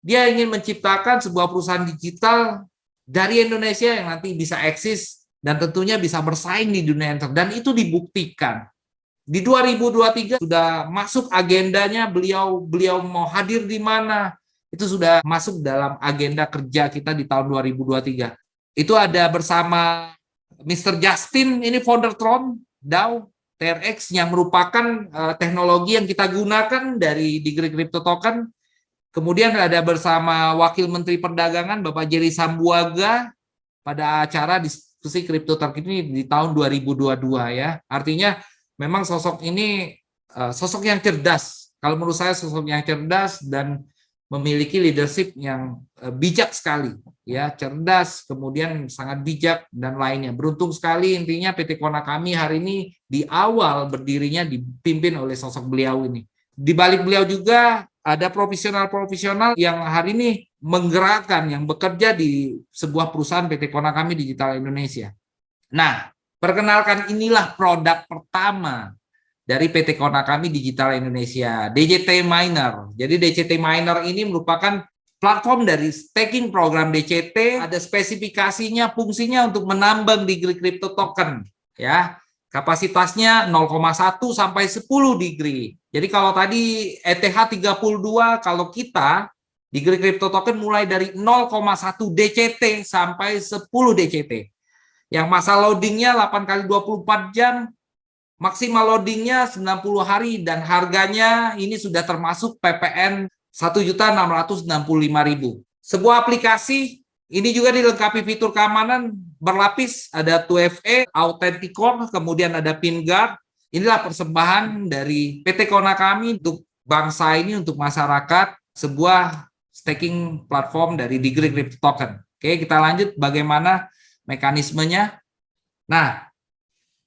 Dia ingin menciptakan sebuah perusahaan digital dari Indonesia yang nanti bisa eksis dan tentunya bisa bersaing di dunia internet. Dan itu dibuktikan. Di 2023 sudah masuk agendanya, beliau mau hadir di mana, itu sudah masuk dalam agenda kerja kita di tahun 2023. Itu ada bersama Mr. Justin, ini founder Tron, DAO, TRX, yang merupakan teknologi yang kita gunakan dari Degree Crypto Token. Kemudian ada bersama Wakil Menteri Perdagangan, Bapak Jerry Sambuaga, pada acara diskusi Crypto Token ini di tahun 2022 ya. Artinya memang sosok ini sosok yang cerdas. Kalau menurut saya sosok yang cerdas dan memiliki leadership yang bijak sekali, ya, cerdas, kemudian sangat bijak dan lainnya. Beruntung sekali intinya PT Konakami hari ini di awal berdirinya dipimpin oleh sosok beliau ini. Di balik beliau juga ada profesional-profesional yang hari ini menggerakkan, yang bekerja di sebuah perusahaan PT Konakami Digital Indonesia. Nah, perkenalkan, inilah produk pertama dari PT Konakami Digital Indonesia, DCT Miner. Jadi DCT Miner ini merupakan platform dari staking program DCT, ada spesifikasinya, fungsinya untuk menambang Degree Crypto Token, ya. Kapasitasnya 0,1 sampai 10 degree. Jadi kalau tadi ETH 32, kalau kita Degree Crypto Token mulai dari 0,1 DCT sampai 10 DCT. Yang masa loadingnya 8 kali 24 jam, maksimal loadingnya 90 hari, dan harganya ini sudah termasuk PPN 1.665.000. Sebuah aplikasi ini juga dilengkapi fitur keamanan berlapis, ada 2FA, Authenticon, kemudian ada PinGuard. Inilah persembahan dari PT Konakami untuk bangsa ini, untuk masyarakat, sebuah staking platform dari Degree Crypto Token. Oke, kita lanjut bagaimana mekanismenya. Nah,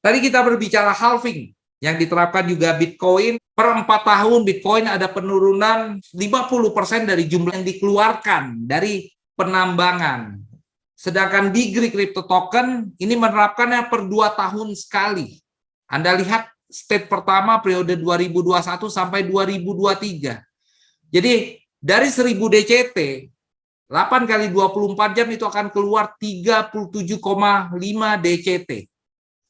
tadi kita berbicara halving yang diterapkan juga Bitcoin. Per 4 tahun Bitcoin ada penurunan 50% dari jumlah yang dikeluarkan dari penambangan. Sedangkan Degree Crypto Token ini menerapkannya per 2 tahun sekali. Anda lihat state pertama periode 2021 sampai 2023. Jadi dari 1000 DCT, 8 kali 24 jam itu akan keluar 37,5 DCT.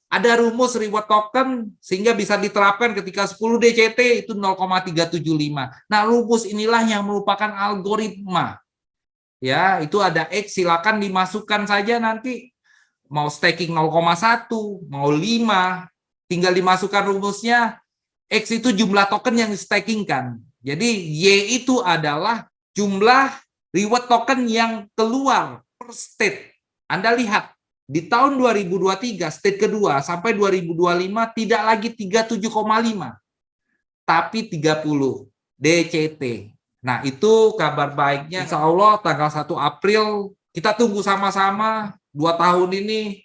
Ada rumus reward token sehingga bisa diterapkan ketika 10 DCT itu 0,375. Nah, rumus inilah yang merupakan algoritma. Ya, itu ada X, silakan dimasukkan saja nanti mau staking 0,1, mau 5, tinggal dimasukkan rumusnya. X itu jumlah token yang di-stakingkan. Jadi Y itu adalah jumlah reward token yang keluar per state. Anda lihat, di tahun 2023, state kedua sampai 2025 tidak lagi 37,5, tapi 30 DCT. Nah, itu kabar baiknya. Insya Allah tanggal 1 April, kita tunggu sama-sama 2 tahun ini,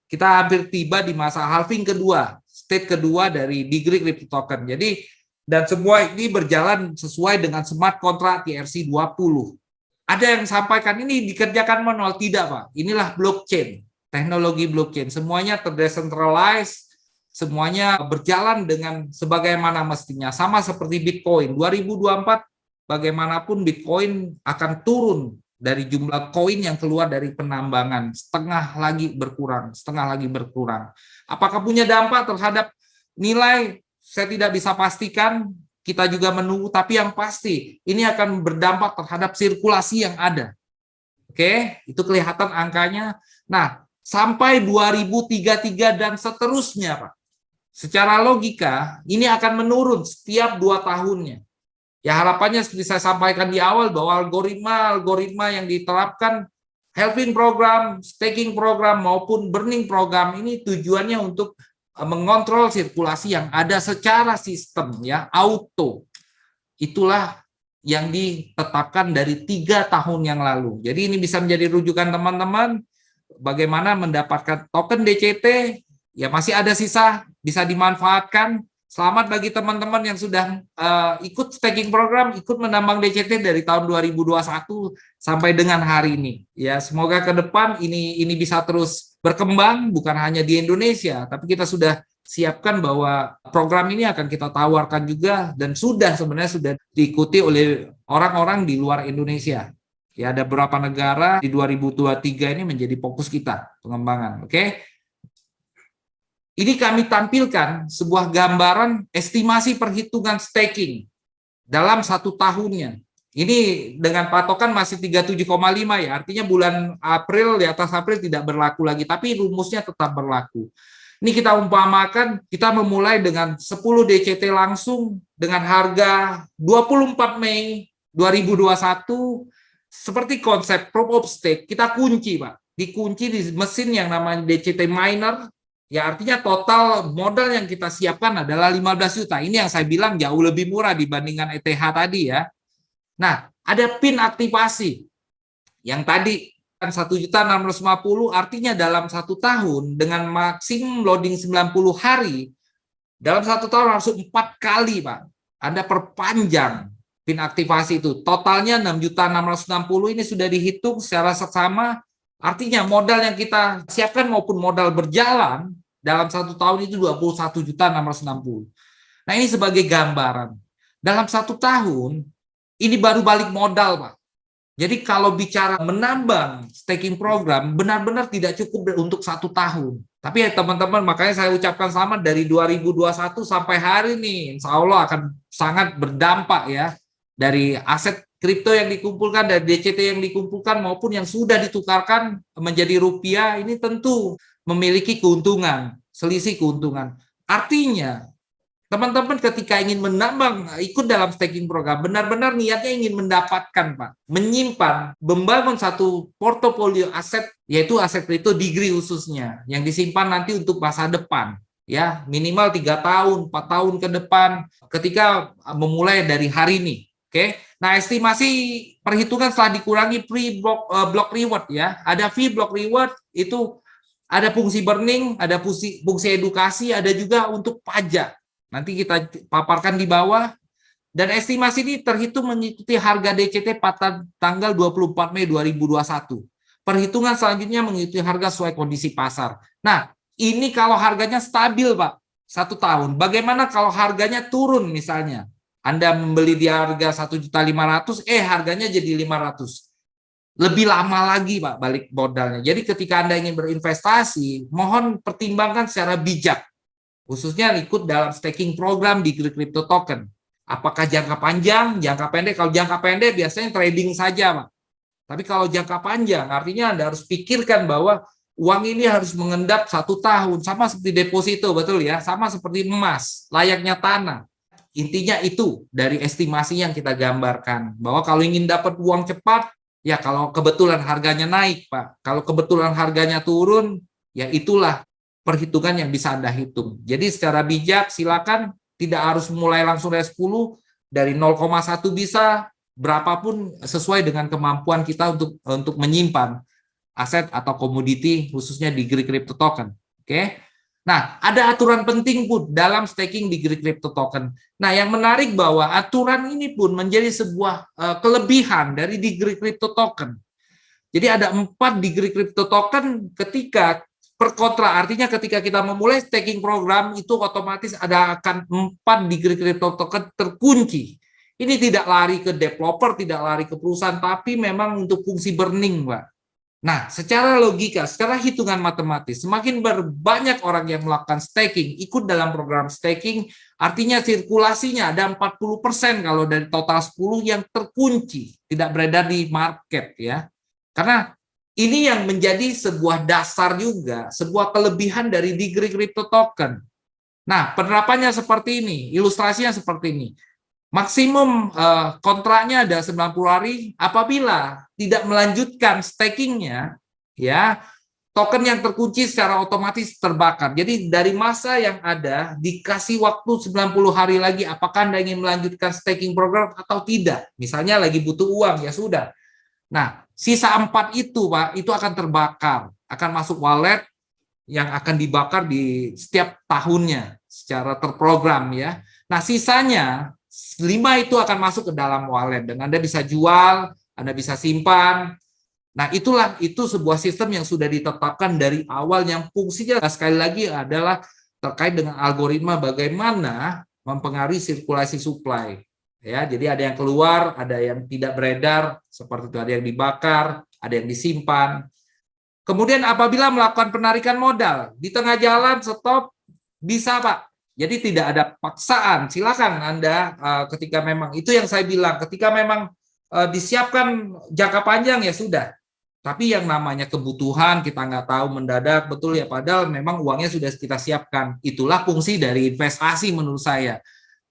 kita hampir tiba di masa halving kedua, state kedua dari Degree Crypto Token. Jadi, dan semua ini berjalan sesuai dengan smart contract ERC-20. Ada yang sampaikan ini dikerjakan manual, tidak Pak. Inilah blockchain, teknologi blockchain. Semuanya terdecentralized, semuanya berjalan dengan sebagaimana mestinya. Sama seperti Bitcoin. 2024, bagaimanapun Bitcoin akan turun dari jumlah koin yang keluar dari penambangan. Setengah lagi berkurang, setengah lagi berkurang. Apakah punya dampak terhadap nilai? Saya tidak bisa pastikan. Kita juga menunggu, tapi yang pasti ini akan berdampak terhadap sirkulasi yang ada. Oke, itu kelihatan angkanya. Nah, sampai 2033 dan seterusnya, Pak. Secara logika, ini akan menurun setiap 2 tahunnya. Ya, harapannya seperti saya sampaikan di awal bahwa algoritma yang diterapkan, halving program, staking program, maupun burning program ini tujuannya untuk mengontrol sirkulasi yang ada secara sistem, ya, auto. Itulah yang ditetapkan dari 3 tahun yang lalu. Jadi ini bisa menjadi rujukan teman-teman bagaimana mendapatkan token DCT, ya masih ada sisa, bisa dimanfaatkan. Selamat bagi teman-teman yang sudah ikut staking program, ikut menambang DCT dari tahun 2021 sampai dengan hari ini. Ya, semoga ke depan ini bisa terus berkembang, bukan hanya di Indonesia, tapi kita sudah siapkan bahwa program ini akan kita tawarkan juga dan sebenarnya sudah diikuti oleh orang-orang di luar Indonesia. Ya, ada beberapa negara di 2023 ini menjadi fokus kita pengembangan. Oke. Ini kami tampilkan sebuah gambaran estimasi perhitungan staking dalam 1 tahunnya. Ini dengan patokan masih 37,5 ya, artinya bulan April, di atas April tidak berlaku lagi, tapi rumusnya tetap berlaku. Ini kita umpamakan, kita memulai dengan 10 DCT langsung dengan harga 24 Mei 2021, seperti konsep proof of stake, kita kunci Pak, dikunci di mesin yang namanya DCT miner. Ya, artinya total modal yang kita siapkan adalah 15 juta. Ini yang saya bilang jauh lebih murah dibandingkan ETH tadi ya. Nah, ada PIN aktivasi. Yang tadi kan 1.650.000, artinya dalam 1 tahun dengan maksimum loading 90 hari, dalam 1 tahun langsung 4 kali, Pak. Anda perpanjang PIN aktivasi itu. Totalnya 6.660.000 ini sudah dihitung secara seksama. Artinya modal yang kita siapkan maupun modal berjalan dalam 1 tahun itu 21.660.000. Nah, ini sebagai gambaran. Dalam 1 tahun, ini baru balik modal, Pak. Jadi kalau bicara menambang staking program, benar-benar tidak cukup untuk 1 tahun. Tapi ya teman-teman, makanya saya ucapkan selamat dari 2021 sampai hari ini. Insya Allah akan sangat berdampak ya. Dari aset kripto yang dikumpulkan, dari DCT yang dikumpulkan maupun yang sudah ditukarkan menjadi rupiah, ini tentu memiliki keuntungan, selisih keuntungan. Artinya, teman-teman ketika ingin menambang, ikut dalam staking program, benar-benar niatnya ingin mendapatkan, Pak, menyimpan, membangun satu portofolio aset, yaitu aset kripto Degree khususnya, yang disimpan nanti untuk masa depan. Ya, minimal 3 tahun, 4 tahun ke depan, ketika memulai dari hari ini. Oke, nah estimasi perhitungan setelah dikurangi block reward ya, ada fee block reward itu ada fungsi burning, ada fungsi edukasi, ada juga untuk pajak. Nanti kita paparkan di bawah. Dan estimasi ini terhitung mengikuti harga DCT pada tanggal 24 Mei 2021. Perhitungan selanjutnya mengikuti harga sesuai kondisi pasar. Nah, ini kalau harganya stabil, Pak, 1 tahun. Bagaimana kalau harganya turun misalnya? Anda membeli di harga 1.500.000, harganya jadi 500. lebih lama lagi Pak balik modalnya. Jadi ketika Anda ingin berinvestasi, mohon pertimbangkan secara bijak, khususnya ikut dalam staking program di crypto token. Apakah jangka panjang, jangka pendek? Kalau jangka pendek biasanya trading saja Pak. Tapi kalau jangka panjang, artinya Anda harus pikirkan bahwa uang ini harus mengendap 1 tahun, sama seperti deposito, betul ya? Sama seperti emas, layaknya tanah. Intinya itu dari estimasi yang kita gambarkan, bahwa kalau ingin dapat uang cepat, ya kalau kebetulan harganya naik, Pak. Kalau kebetulan harganya turun, ya itulah perhitungan yang bisa Anda hitung. Jadi secara bijak, silakan tidak harus mulai langsung dari 10, dari 0,1 bisa, berapapun sesuai dengan kemampuan kita untuk menyimpan aset atau komoditi khususnya di crypto token. Oke. Nah, ada aturan penting pun dalam staking di crypto token. Nah, yang menarik bahwa aturan ini pun menjadi sebuah kelebihan dari di crypto token. Jadi ada 4 di crypto token ketika per kontra, artinya ketika kita memulai staking program itu otomatis akan 4 di crypto token terkunci. Ini tidak lari ke developer, tidak lari ke perusahaan, tapi memang untuk fungsi burning, Pak. Nah, secara logika, secara hitungan matematis, semakin banyak orang yang melakukan staking, ikut dalam program staking, artinya sirkulasinya ada 40% kalau dari total 10 yang terkunci, tidak beredar di market ya. Karena ini yang menjadi sebuah dasar juga, sebuah kelebihan dari crypto token. Nah, penerapannya seperti ini, ilustrasinya seperti ini. Maksimum kontraknya ada 90 hari, apabila tidak melanjutkan stakingnya, ya token yang terkunci secara otomatis terbakar. Jadi dari masa yang ada dikasih waktu 90 hari lagi, apakah Anda ingin melanjutkan staking program atau tidak. Misalnya lagi butuh uang, ya sudah. Nah, sisa 4 itu Pak, itu akan terbakar, akan masuk wallet yang akan dibakar di setiap tahunnya secara terprogram ya. Nah, sisanya 5 itu akan masuk ke dalam wallet dan Anda bisa jual, Anda bisa simpan. Nah, itu sebuah sistem yang sudah ditetapkan dari awal yang fungsinya sekali lagi adalah terkait dengan algoritma bagaimana mempengaruhi sirkulasi supply. Ya, jadi ada yang keluar, ada yang tidak beredar, seperti itu, ada yang dibakar, ada yang disimpan. Kemudian apabila melakukan penarikan modal di tengah jalan stop, bisa Pak. Jadi tidak ada paksaan. Silakan Anda ketika memang itu yang saya bilang, ketika memang disiapkan jangka panjang ya sudah. Tapi yang namanya kebutuhan kita nggak tahu mendadak, betul ya, padahal memang uangnya sudah kita siapkan. Itulah fungsi dari investasi menurut saya.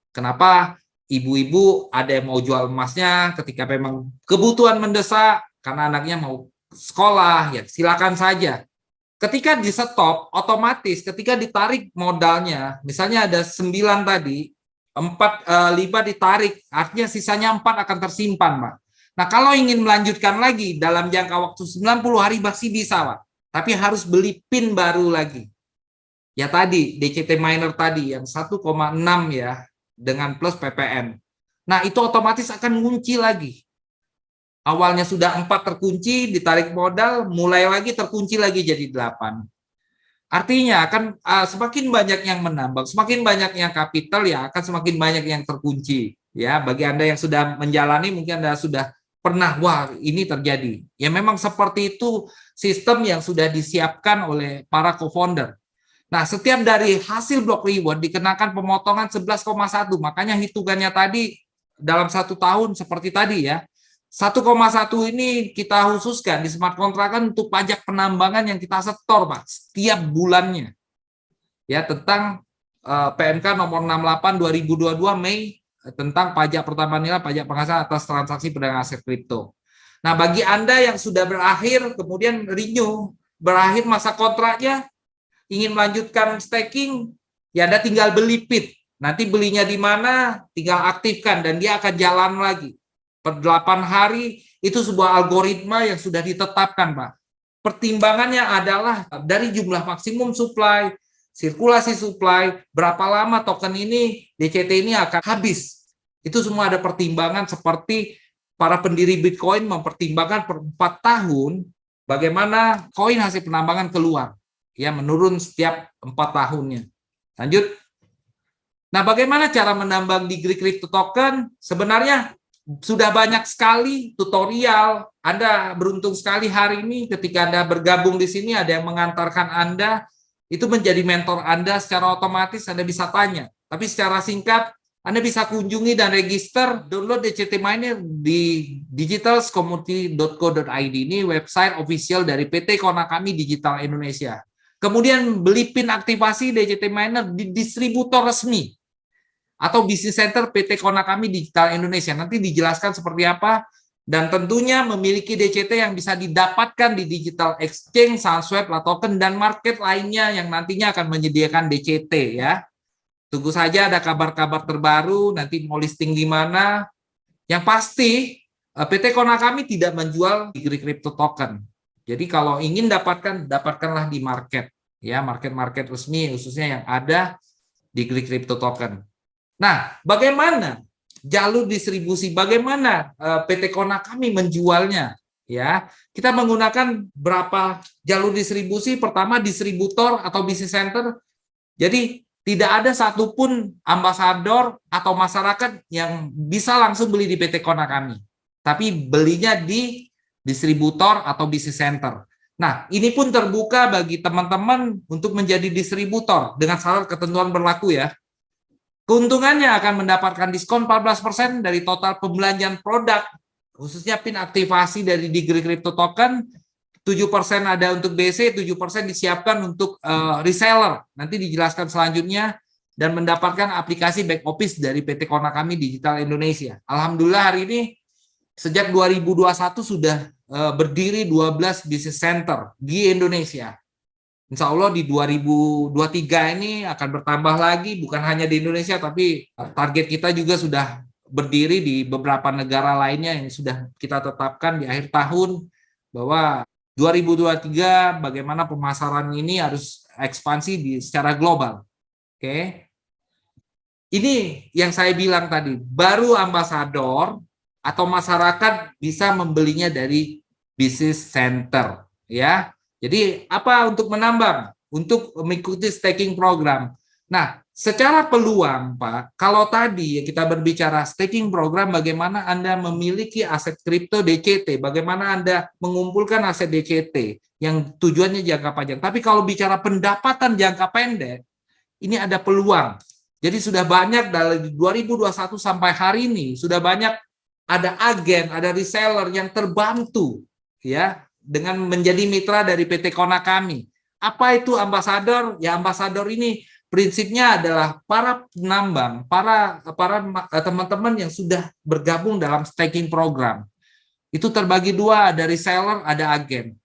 Kenapa ibu-ibu ada yang mau jual emasnya ketika memang kebutuhan mendesak karena anaknya mau sekolah, ya silakan saja. Ketika di stop, otomatis ketika ditarik modalnya, misalnya ada 9 tadi, 5 ditarik, artinya sisanya 4 akan tersimpan, Pak. Nah, kalau ingin melanjutkan lagi dalam jangka waktu 90 hari masih bisa, Pak. Tapi harus beli PIN baru lagi. Ya tadi, DCT miner tadi yang 1,6 ya, dengan plus PPN. Nah, itu otomatis akan ngunci lagi. Awalnya sudah 4 terkunci, ditarik modal, mulai lagi terkunci lagi jadi 8. Artinya akan semakin banyak yang menambang, semakin banyak yang kapital ya akan semakin banyak yang terkunci. Ya, bagi Anda yang sudah menjalani mungkin Anda sudah pernah, wah ini terjadi. Ya memang seperti itu sistem yang sudah disiapkan oleh para co-founder. Nah, setiap dari hasil block reward dikenakan pemotongan 11,1, makanya hitungannya tadi dalam 1 tahun seperti tadi ya. 1,1 ini kita khususkan di smart contract kan untuk pajak penambangan yang kita setor, Pak, setiap bulannya. Ya, tentang PMK nomor 68 2022 Mei tentang pajak pertambahan nilai pajak penghasilan atas transaksi perdagangan aset kripto. Nah, bagi Anda yang sudah berakhir kemudian renew, berakhir masa kontraknya, ingin melanjutkan staking, ya Anda tinggal beli PIT. Nanti belinya di mana, tinggal aktifkan dan dia akan jalan lagi. Per 8 hari itu sebuah algoritma yang sudah ditetapkan, Pak. Pertimbangannya adalah dari jumlah maksimum supply, sirkulasi supply, berapa lama token ini, DCT ini akan habis. Itu semua ada pertimbangan seperti para pendiri Bitcoin mempertimbangkan per 4 tahun bagaimana koin hasil penambangan keluar. Ya, menurun setiap 4 tahunnya. Lanjut. Nah, bagaimana cara menambang di crypto token? Sebenarnya sudah banyak sekali tutorial. Anda beruntung sekali hari ini ketika Anda bergabung di sini, ada yang mengantarkan Anda, itu menjadi mentor Anda secara otomatis. Anda bisa tanya. Tapi secara singkat, Anda bisa kunjungi dan register, download DCT Miner di digitalscommunity.co.id. Ini website official dari PT Konakami Digital Indonesia. Kemudian beli pin aktivasi DCT Miner di distributor resmi atau bisnis center PT Konakami Digital Indonesia. Nanti dijelaskan seperti apa, dan tentunya memiliki DCT yang bisa didapatkan di digital exchange, Sunswap, token, dan market lainnya yang nantinya akan menyediakan DCT ya. Tunggu saja ada kabar-kabar terbaru, nanti mau listing di mana. Yang pasti PT Konakami tidak menjual Digri Crypto Token. Jadi kalau ingin dapatkanlah di market ya, market-market resmi khususnya yang ada Digri Crypto Token. Nah, bagaimana jalur distribusi? Bagaimana PT Konakami menjualnya? Ya, kita menggunakan berapa jalur distribusi? Pertama, distributor atau business center. Jadi tidak ada satupun ambasador atau masyarakat yang bisa langsung beli di PT Konakami, tapi belinya di distributor atau business center. Nah, ini pun terbuka bagi teman-teman untuk menjadi distributor dengan syarat ketentuan berlaku ya. Keuntungannya akan mendapatkan diskon 14% dari total pembelanjaan produk, khususnya PIN aktivasi dari Digri Crypto Token, 7% ada untuk BC, 7% disiapkan untuk reseller. Nanti dijelaskan selanjutnya, dan mendapatkan aplikasi back office dari PT Konakami Digital Indonesia. Alhamdulillah hari ini, sejak 2021 sudah berdiri 12 business center di Indonesia. Insya Allah di 2023 ini akan bertambah lagi, bukan hanya di Indonesia, tapi target kita juga sudah berdiri di beberapa negara lainnya yang sudah kita tetapkan di akhir tahun, bahwa 2023 bagaimana pemasaran ini harus ekspansi secara global. Oke. Ini yang saya bilang tadi, baru ambasador atau masyarakat bisa membelinya dari business center, ya. Jadi apa untuk menambang? Untuk mengikuti staking program. Nah, secara peluang, Pak, kalau tadi kita berbicara staking program, bagaimana Anda memiliki aset kripto DCT, bagaimana Anda mengumpulkan aset DCT yang tujuannya jangka panjang. Tapi kalau bicara pendapatan jangka pendek, ini ada peluang. Jadi sudah banyak dari 2021 sampai hari ini, sudah banyak ada agen, ada reseller yang terbantu ya dengan menjadi mitra dari PT Konakami. Apa itu ambasador? Ya, ambasador ini prinsipnya adalah para penambang, para teman-teman yang sudah bergabung dalam staking program. Itu terbagi dua, ada reseller, ada agen.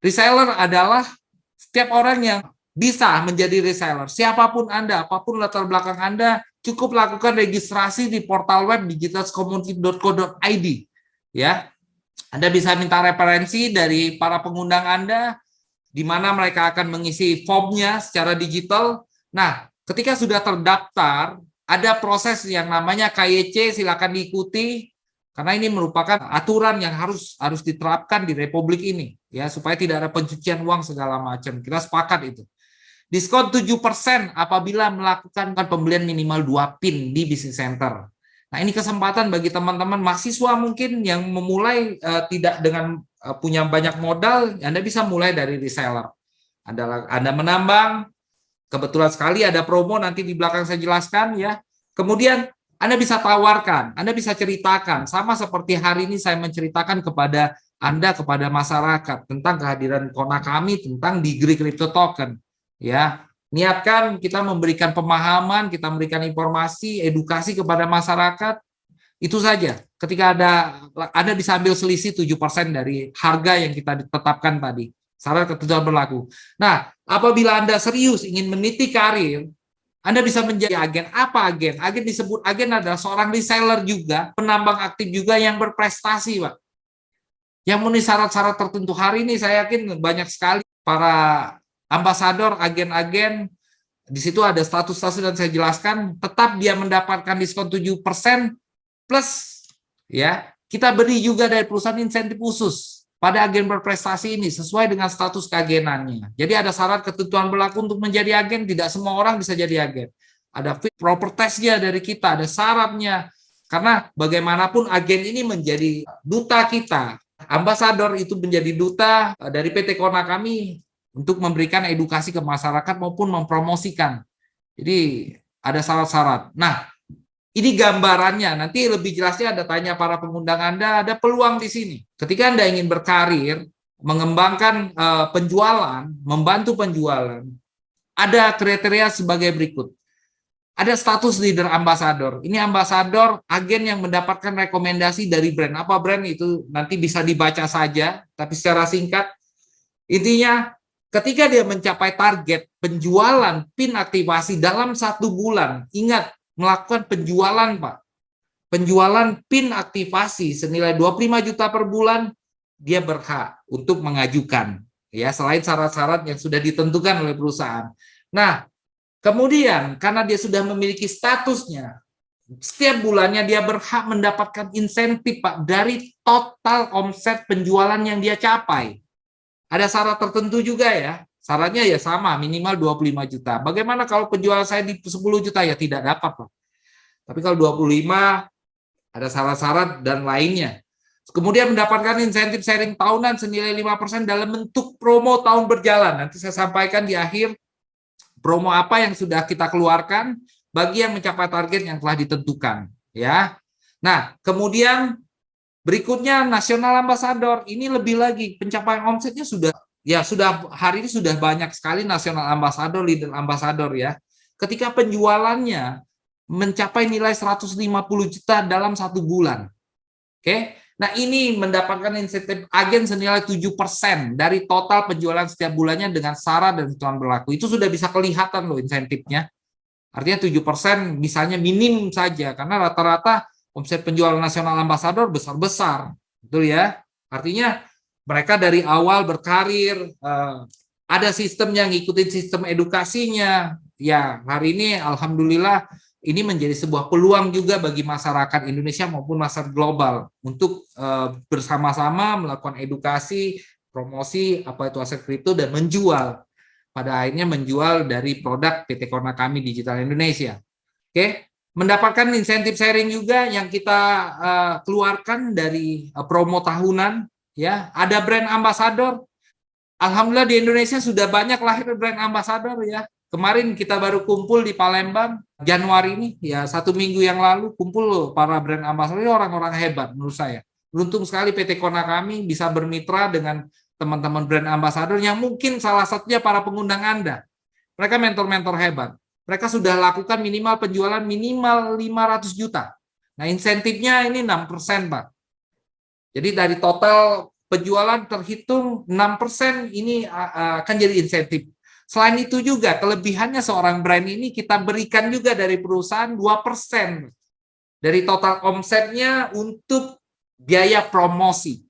Reseller adalah setiap orang yang bisa menjadi reseller. Siapapun Anda, apapun latar belakang Anda, cukup lakukan registrasi di portal web digitalscommunity.co.id. Ya, Anda bisa minta referensi dari para pengundang Anda, di mana mereka akan mengisi formnya secara digital. Nah, ketika sudah terdaftar, ada proses yang namanya KYC, silakan diikuti, karena ini merupakan aturan yang harus diterapkan di Republik ini, ya, supaya tidak ada pencucian uang segala macam. Kita sepakat itu. Diskon 7% apabila melakukan pembelian minimal 2 PIN di business center. Nah, ini kesempatan bagi teman-teman mahasiswa mungkin yang memulai tidak dengan punya banyak modal, Anda bisa mulai dari reseller. Anda menambang, kebetulan sekali ada promo, nanti di belakang saya jelaskan ya. Kemudian Anda bisa tawarkan, Anda bisa ceritakan, sama seperti hari ini saya menceritakan kepada Anda, kepada masyarakat, tentang kehadiran Konakami, tentang Digri Crypto Token. Ya, niatkan kita memberikan pemahaman, kita memberikan informasi, edukasi kepada masyarakat, itu saja. Ketika Anda bisa ambil selisih 7% dari harga yang kita tetapkan tadi, syarat ketentuan berlaku. Nah, apabila Anda serius ingin meniti karir, Anda bisa menjadi agen. Apa agen? Agen disebut agen adalah seorang reseller juga, penambang aktif juga yang berprestasi, Pak. Yang memenuhi syarat-syarat tertentu. Hari ini saya yakin banyak sekali para ambasador, agen-agen, di situ ada status-status dan saya jelaskan, tetap dia mendapatkan diskon 7% plus ya, kita beri juga dari perusahaan insentif khusus pada agen berprestasi ini sesuai dengan status keagenannya. Jadi ada syarat ketentuan berlaku untuk menjadi agen, tidak semua orang bisa jadi agen. Ada fit proper test-nya dari kita, ada syaratnya. Karena bagaimanapun agen ini menjadi duta kita. Ambasador itu menjadi duta dari PT Kona kami untuk memberikan edukasi ke masyarakat maupun mempromosikan. Jadi ada syarat-syarat. Nah, ini gambarannya. Nanti lebih jelasnya Anda tanya para pengundang Anda, ada peluang di sini. Ketika Anda ingin berkarir, mengembangkan penjualan, membantu penjualan, ada kriteria sebagai berikut. Ada status leader ambassador. Ini ambassador agen yang mendapatkan rekomendasi dari brand. Apa brand itu nanti bisa dibaca saja, tapi secara singkat. Intinya, ketika dia mencapai target penjualan PIN aktivasi dalam 1 bulan, ingat, melakukan penjualan, Pak. Penjualan PIN aktivasi senilai 25 juta per bulan, dia berhak untuk mengajukan. Ya, selain syarat-syarat yang sudah ditentukan oleh perusahaan. Nah, kemudian karena dia sudah memiliki statusnya, setiap bulannya dia berhak mendapatkan insentif, Pak, dari total omset penjualan yang dia capai. Ada syarat tertentu juga ya. Syaratnya ya sama, minimal 25 juta. Bagaimana kalau penjualan saya di 10 juta? Ya tidak dapat, Pak. Tapi kalau 25, ada syarat-syarat dan lainnya. Kemudian mendapatkan insentif sharing tahunan senilai 5% dalam bentuk promo tahun berjalan. Nanti saya sampaikan di akhir promo apa yang sudah kita keluarkan bagi yang mencapai target yang telah ditentukan. Ya. Nah, kemudian berikutnya National Ambassador. Ini lebih lagi, pencapaian omsetnya sudah hari ini sudah banyak sekali National Ambassador, Leader Ambassador ya. Ketika penjualannya mencapai nilai 150 juta dalam 1 bulan. Oke. Nah, ini mendapatkan insentif agen senilai 7% dari total penjualan setiap bulannya dengan syarat dan ketentuan berlaku. Itu sudah bisa kelihatan loh insentifnya. Artinya 7% misalnya minim saja, karena rata-rata omset penjualan National Ambassador besar-besar. Betul ya? Artinya mereka dari awal berkarir, ada sistem yang ngikutin sistem edukasinya. Ya, hari ini alhamdulillah ini menjadi sebuah peluang juga bagi masyarakat Indonesia maupun masyarakat global untuk bersama-sama melakukan edukasi, promosi apa itu aset kripto dan menjual. Pada akhirnya menjual dari produk PT Kona kami Digital Indonesia. Oke, mendapatkan insentif sharing juga yang kita keluarkan dari promo tahunan. Ya, ada brand ambassador. Alhamdulillah di Indonesia sudah banyak lahir brand ambassador ya. Kemarin kita baru kumpul di Palembang, Januari ini, ya 1 minggu yang lalu, kumpul para brand ambassador, orang-orang hebat menurut saya. Beruntung sekali PT Kona kami bisa bermitra dengan teman-teman brand ambassador yang mungkin salah satunya para pengundang Anda. Mereka mentor-mentor hebat. Mereka sudah lakukan minimal penjualan minimal 500 juta. Nah, insentifnya ini 6%, Pak. Jadi dari total penjualan terhitung 6% ini akan jadi insentif. Selain itu juga kelebihannya seorang brand ini kita berikan juga dari perusahaan 2% dari total omsetnya untuk biaya promosi.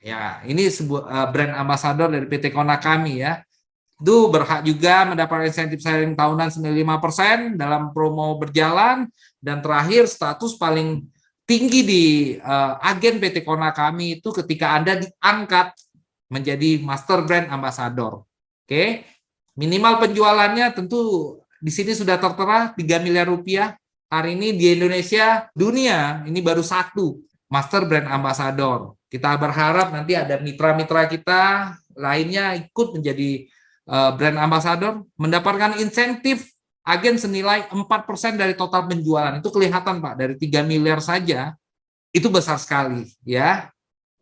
Ya, ini sebuah brand ambassador dari PT Kona kami ya. Itu berhak juga mendapat insentif sharing tahunan senilai 5% dalam promo berjalan, dan terakhir status paling tinggi di agen PT Kona kami itu ketika Anda diangkat menjadi Master Brand Ambassador. Oke. Minimal penjualannya tentu di sini sudah tertera 3 miliar rupiah. Hari ini di Indonesia, dunia, ini baru 1 Master Brand Ambassador. Kita berharap nanti ada mitra-mitra kita lainnya ikut menjadi brand ambassador, mendapatkan insentif agen senilai 4% dari total penjualan. Itu kelihatan Pak, dari 3 miliar saja, itu besar sekali ya.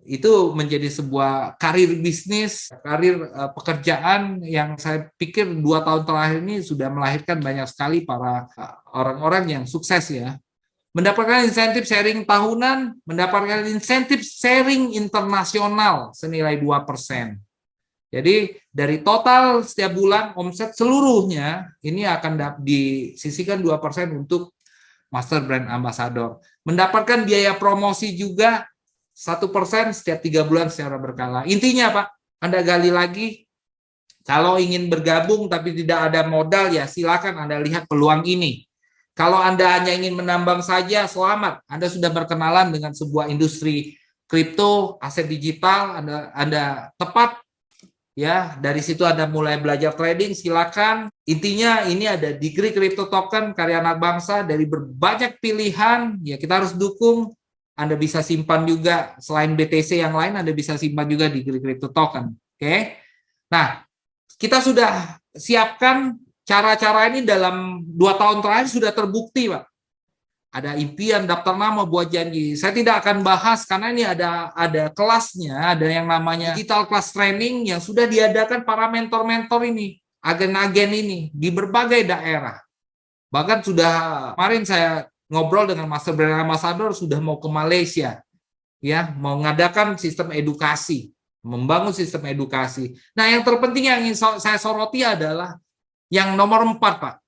Itu menjadi sebuah karir bisnis, karir pekerjaan yang saya pikir 2 tahun terakhir ini sudah melahirkan banyak sekali para orang-orang yang sukses ya. Mendapatkan insentif sharing tahunan, mendapatkan insentif sharing internasional senilai 2%. Jadi dari total setiap bulan omset seluruhnya ini akan disisihkan 2% untuk Master Brand Ambassador. Mendapatkan biaya promosi juga 1% setiap 3 bulan secara berkala. Intinya Pak, Anda gali lagi, kalau ingin bergabung tapi tidak ada modal ya silakan Anda lihat peluang ini. Kalau Anda hanya ingin menambang saja, selamat. Anda sudah berkenalan dengan sebuah industri kripto, aset digital, Anda tepat Ya, dari situ Anda mulai belajar trading, silakan. Intinya ini ada degree crypto token karya anak bangsa dari berbanyak pilihan, ya kita harus dukung. Anda bisa simpan juga selain BTC yang lain, Anda bisa simpan juga degree crypto token. Oke. Nah, kita sudah siapkan cara-cara ini dalam 2 tahun terakhir sudah terbukti, Pak. Ada impian, daftar nama, buat janji. Saya tidak akan bahas karena ini ada kelasnya, ada yang namanya digital class training yang sudah diadakan para mentor-mentor ini, agen-agen ini di berbagai daerah. Bahkan sudah kemarin saya ngobrol dengan Master Brand Ambassador sudah mau ke Malaysia, ya, mau mengadakan sistem edukasi, membangun sistem edukasi. Nah, yang terpenting yang ingin saya soroti adalah yang nomor 4, Pak.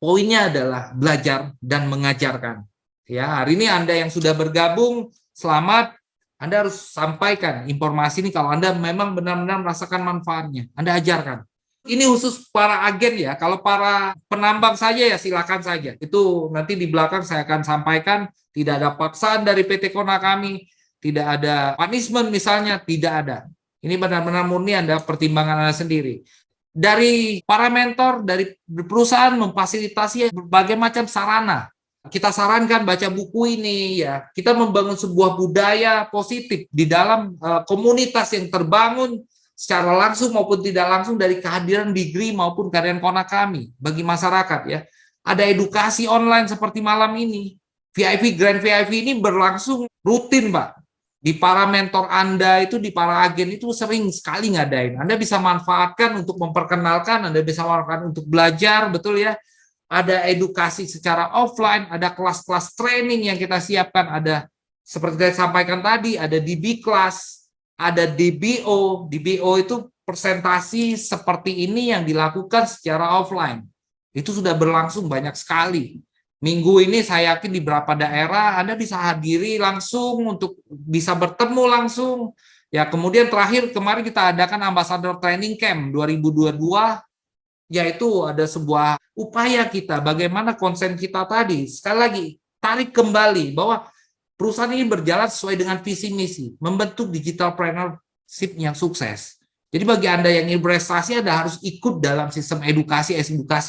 Poinnya adalah belajar dan mengajarkan. Ya, hari ini Anda yang sudah bergabung, selamat. Anda harus sampaikan informasi ini kalau Anda memang benar-benar merasakan manfaatnya. Anda ajarkan. Ini khusus para agen ya. Kalau para penambang saja ya silakan saja. Itu nanti di belakang saya akan sampaikan. Tidak ada paksaan dari PT Kona kami. Tidak ada punishment misalnya. Tidak ada. Ini benar-benar murni Anda pertimbangan Anda sendiri. Dari para mentor, dari perusahaan memfasilitasi berbagai macam sarana. Kita sarankan baca buku ini ya. Kita membangun sebuah budaya positif di dalam komunitas yang terbangun secara langsung maupun tidak langsung dari kehadiran degree maupun karyan Kona kami bagi masyarakat ya. Ada edukasi online seperti malam ini. VIP Grand VIP ini berlangsung rutin, Pak. Di para mentor Anda itu, di para agen itu sering sekali ngadain. Anda bisa manfaatkan untuk memperkenalkan, Anda bisa manfaatkan untuk belajar, betul ya. Ada edukasi secara offline, ada kelas-kelas training yang kita siapkan, ada seperti saya sampaikan tadi, ada DB class, ada DBO. DBO itu presentasi seperti ini yang dilakukan secara offline. Itu sudah berlangsung banyak sekali. Minggu ini saya yakin di beberapa daerah Anda bisa hadiri langsung untuk bisa bertemu langsung. Ya, kemudian terakhir kemarin kita adakan Ambassador Training Camp 2022, yaitu ada sebuah upaya kita bagaimana konsen kita tadi. Sekali lagi, tarik kembali bahwa perusahaan ini berjalan sesuai dengan visi misi, membentuk digital entrepreneurship yang sukses. Jadi bagi Anda yang ingin berprestasi, Anda harus ikut dalam sistem edukasi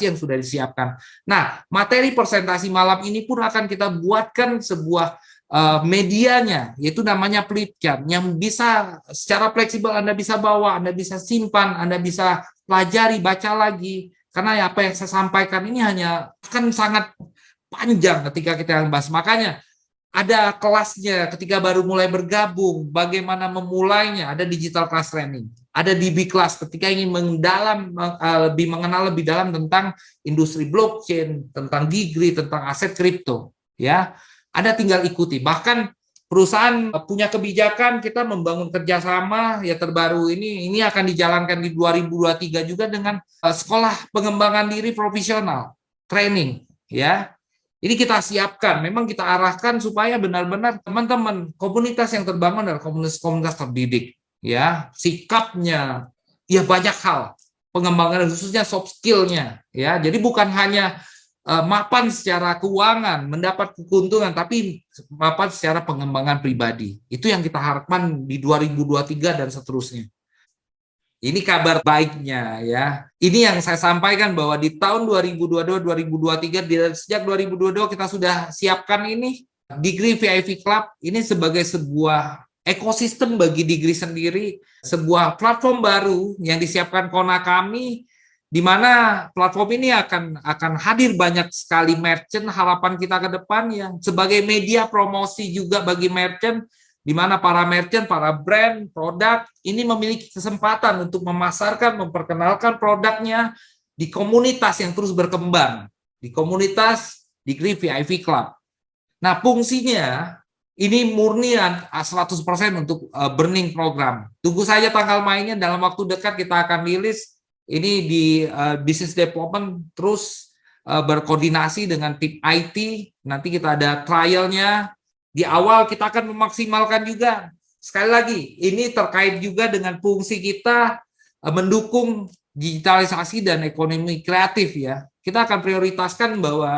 yang sudah disiapkan. Nah, materi presentasi malam ini pun akan kita buatkan sebuah medianya, yaitu namanya flipchart, yang bisa secara fleksibel Anda bisa bawa, Anda bisa simpan, Anda bisa pelajari, baca lagi. Karena apa yang saya sampaikan ini hanya akan sangat panjang ketika kita bahas. Makanya ada kelasnya ketika baru mulai bergabung, bagaimana memulainya, ada digital class training. Ada DB class ketika ingin lebih mengenal lebih dalam tentang industri blockchain, tentang degree, tentang aset kripto, ya. Anda tinggal ikuti. Bahkan perusahaan punya kebijakan kita membangun kerjasama ya terbaru ini akan dijalankan di 2023 juga dengan sekolah pengembangan diri profesional, training, ya. Ini kita siapkan, memang kita arahkan supaya benar-benar teman-teman komunitas yang terbangun adalah komunitas terdidik. Ya, sikapnya, ya banyak hal, pengembangan khususnya soft skill-nya, ya. Jadi bukan hanya mapan secara keuangan, mendapat keuntungan, tapi mapan secara pengembangan pribadi. Itu yang kita harapkan di 2023 dan seterusnya. Ini kabar baiknya ya. Ini yang saya sampaikan bahwa di tahun 2022-2023, sejak 2022 kita sudah siapkan ini Degree VIP Club ini sebagai sebuah ekosistem bagi Degree sendiri, sebuah platform baru yang disiapkan Kona kami, di mana platform ini akan hadir banyak sekali merchant. Harapan kita ke depan yang sebagai media promosi juga bagi merchant, di mana para merchant, para brand, produk ini memiliki kesempatan untuk memasarkan, memperkenalkan produknya di komunitas yang terus berkembang, di komunitas Degree VIP Club. Nah, fungsinya ini murni 100% untuk burning program. Tunggu saja tanggal mainnya, dalam waktu dekat kita akan rilis. Ini di business development terus berkoordinasi dengan tim IT. Nanti kita ada trialnya. Di awal kita akan memaksimalkan juga. Sekali lagi, ini terkait juga dengan fungsi kita mendukung digitalisasi dan ekonomi kreatif ya. Kita akan prioritaskan bahwa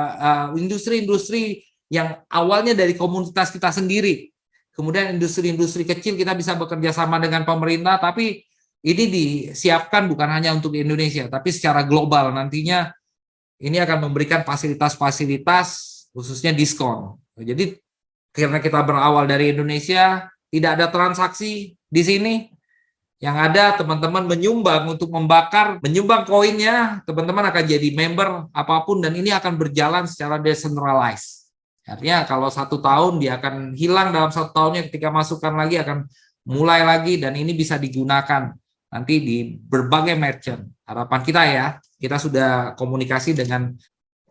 industri-industri yang awalnya dari komunitas kita sendiri, kemudian industri-industri kecil kita bisa bekerja sama dengan pemerintah, tapi ini disiapkan bukan hanya untuk Indonesia, tapi secara global nantinya ini akan memberikan fasilitas-fasilitas khususnya diskon. Jadi karena kita berawal dari Indonesia, tidak ada transaksi di sini. Yang ada teman-teman menyumbang untuk menyumbang koinnya, teman-teman akan jadi member apapun dan ini akan berjalan secara decentralized. Artinya kalau 1 tahun dia akan hilang dalam 1 tahunnya, ketika masukkan lagi akan mulai lagi dan ini bisa digunakan nanti di berbagai merchant. Harapan kita ya, kita sudah komunikasi dengan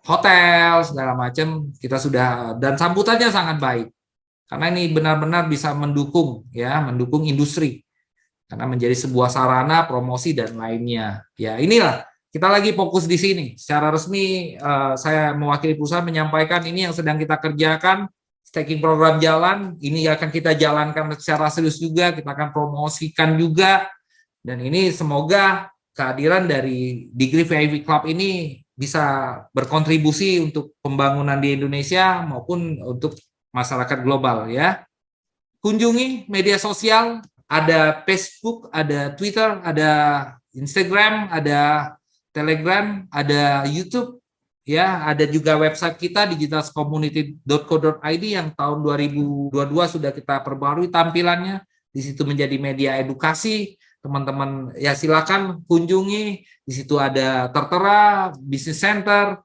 hotel segala macam, kita sudah dan sambutannya sangat baik. Karena ini benar-benar bisa mendukung industri. Karena menjadi sebuah sarana promosi dan lainnya. Ya, inilah kita lagi fokus di sini. Secara resmi saya mewakili perusahaan menyampaikan ini yang sedang kita kerjakan, staking program jalan, ini akan kita jalankan secara serius juga, kita akan promosikan juga. Dan ini semoga kehadiran dari Degree VIP Club ini bisa berkontribusi untuk pembangunan di Indonesia maupun untuk masyarakat global ya. Kunjungi media sosial, ada Facebook, ada Twitter, ada Instagram, ada Telegram, ada YouTube, ya, ada juga website kita digitalscommunity.co.id yang tahun 2022 sudah kita perbarui tampilannya. Di situ menjadi media edukasi, teman-teman ya silakan kunjungi. Di situ ada tertera Business Center,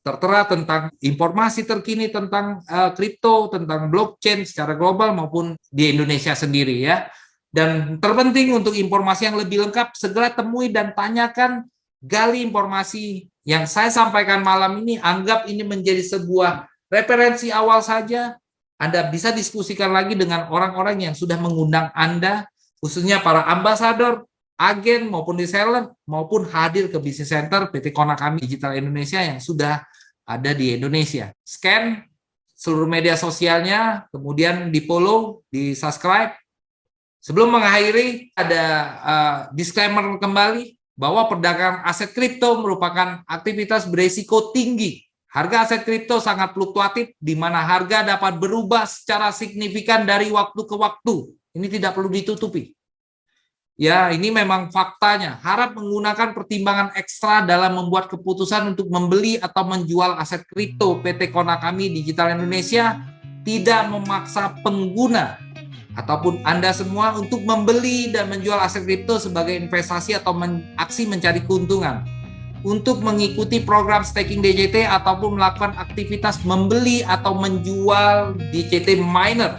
tertera tentang informasi terkini tentang kripto, tentang blockchain secara global maupun di Indonesia sendiri ya. Dan terpenting untuk informasi yang lebih lengkap, segera temui dan tanyakan, gali informasi yang saya sampaikan malam ini, anggap ini menjadi sebuah referensi awal saja. Anda bisa diskusikan lagi dengan orang-orang yang sudah mengundang Anda, khususnya para ambasador, agen maupun reseller, maupun hadir ke Business Center PT Konakami Digital Indonesia yang sudah ada di Indonesia. Scan seluruh media sosialnya, kemudian di-follow, di-subscribe. Sebelum mengakhiri, ada disclaimer kembali bahwa perdagangan aset kripto merupakan aktivitas beresiko tinggi. Harga aset kripto sangat fluktuatif, di mana harga dapat berubah secara signifikan dari waktu ke waktu. Ini tidak perlu ditutupi. Ya, ini memang faktanya. Harap menggunakan pertimbangan ekstra dalam membuat keputusan untuk membeli atau menjual aset kripto PT Konakami Digital Indonesia, tidak memaksa pengguna ataupun Anda semua untuk membeli dan menjual aset kripto sebagai investasi atau aksi mencari keuntungan. Untuk mengikuti program staking DCT ataupun melakukan aktivitas membeli atau menjual DCT miner.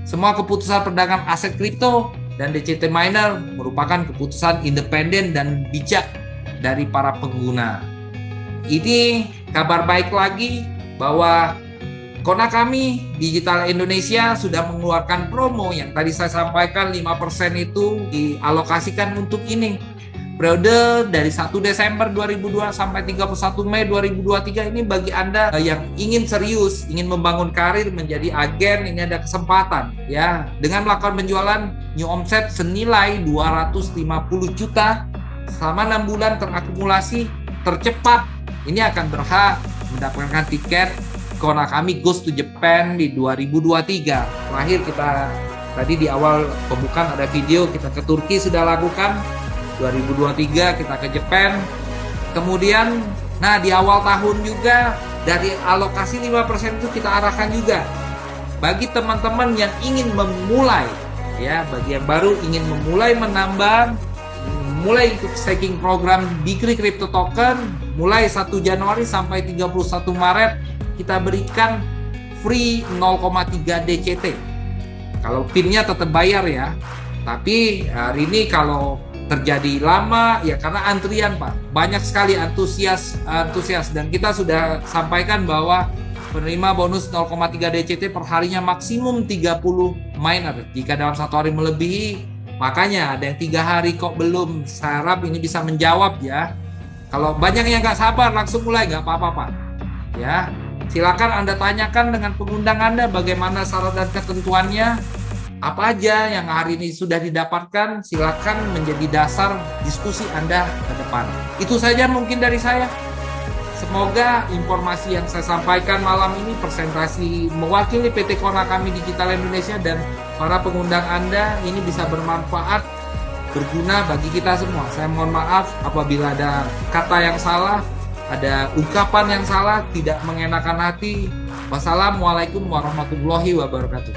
Semua keputusan perdagangan aset kripto dan DCT miner merupakan keputusan independen dan bijak dari para pengguna. Ini kabar baik lagi bahwa Konakami Digital Indonesia sudah mengeluarkan promo yang tadi saya sampaikan 5% itu dialokasikan untuk ini. Periode dari 1 Desember 2002 sampai 31 Mei 2023 ini bagi Anda yang ingin serius, ingin membangun karir menjadi agen, ini ada kesempatan ya. Dengan melakukan penjualan new omset senilai 250 juta selama 6 bulan terakumulasi tercepat, ini akan berhak mendapatkan tiket Konakami Goes to Japan di 2023. Terakhir kita tadi di awal pembukaan ada video kita ke Turki sudah lakukan. 2023 kita ke Japan. Kemudian di awal tahun juga dari alokasi 5% itu kita arahkan juga bagi teman-teman yang ingin memulai ya, bagi yang baru ingin memulai mulai ikut staking program Degree Crypto Token mulai 1 Januari sampai 31 Maret kita berikan free 0,3 DCT. Kalau PIN-nya tetap bayar ya. Tapi hari ini kalau terjadi lama ya karena antrian Pak. Banyak sekali antusias dan kita sudah sampaikan bahwa penerima bonus 0,3 DCT per harinya maksimum 30 miner. Jika dalam 1 hari melebihi, makanya ada yang 3 hari kok belum. Saya harap ini bisa menjawab ya. Kalau banyak yang nggak sabar langsung mulai nggak apa-apa Pak. Ya. Silakan Anda tanyakan dengan pengundang Anda bagaimana syarat dan ketentuannya, apa aja yang hari ini sudah didapatkan, silakan menjadi dasar diskusi Anda ke depan. Itu saja mungkin dari saya. Semoga informasi yang saya sampaikan malam ini presentasi mewakili PT Konakami Digital Indonesia dan para pengundang Anda ini bisa bermanfaat berguna bagi kita semua. Saya mohon maaf apabila ada kata yang salah, ada ungkapan yang salah, tidak mengenakan hati. Wassalamualaikum warahmatullahi wabarakatuh.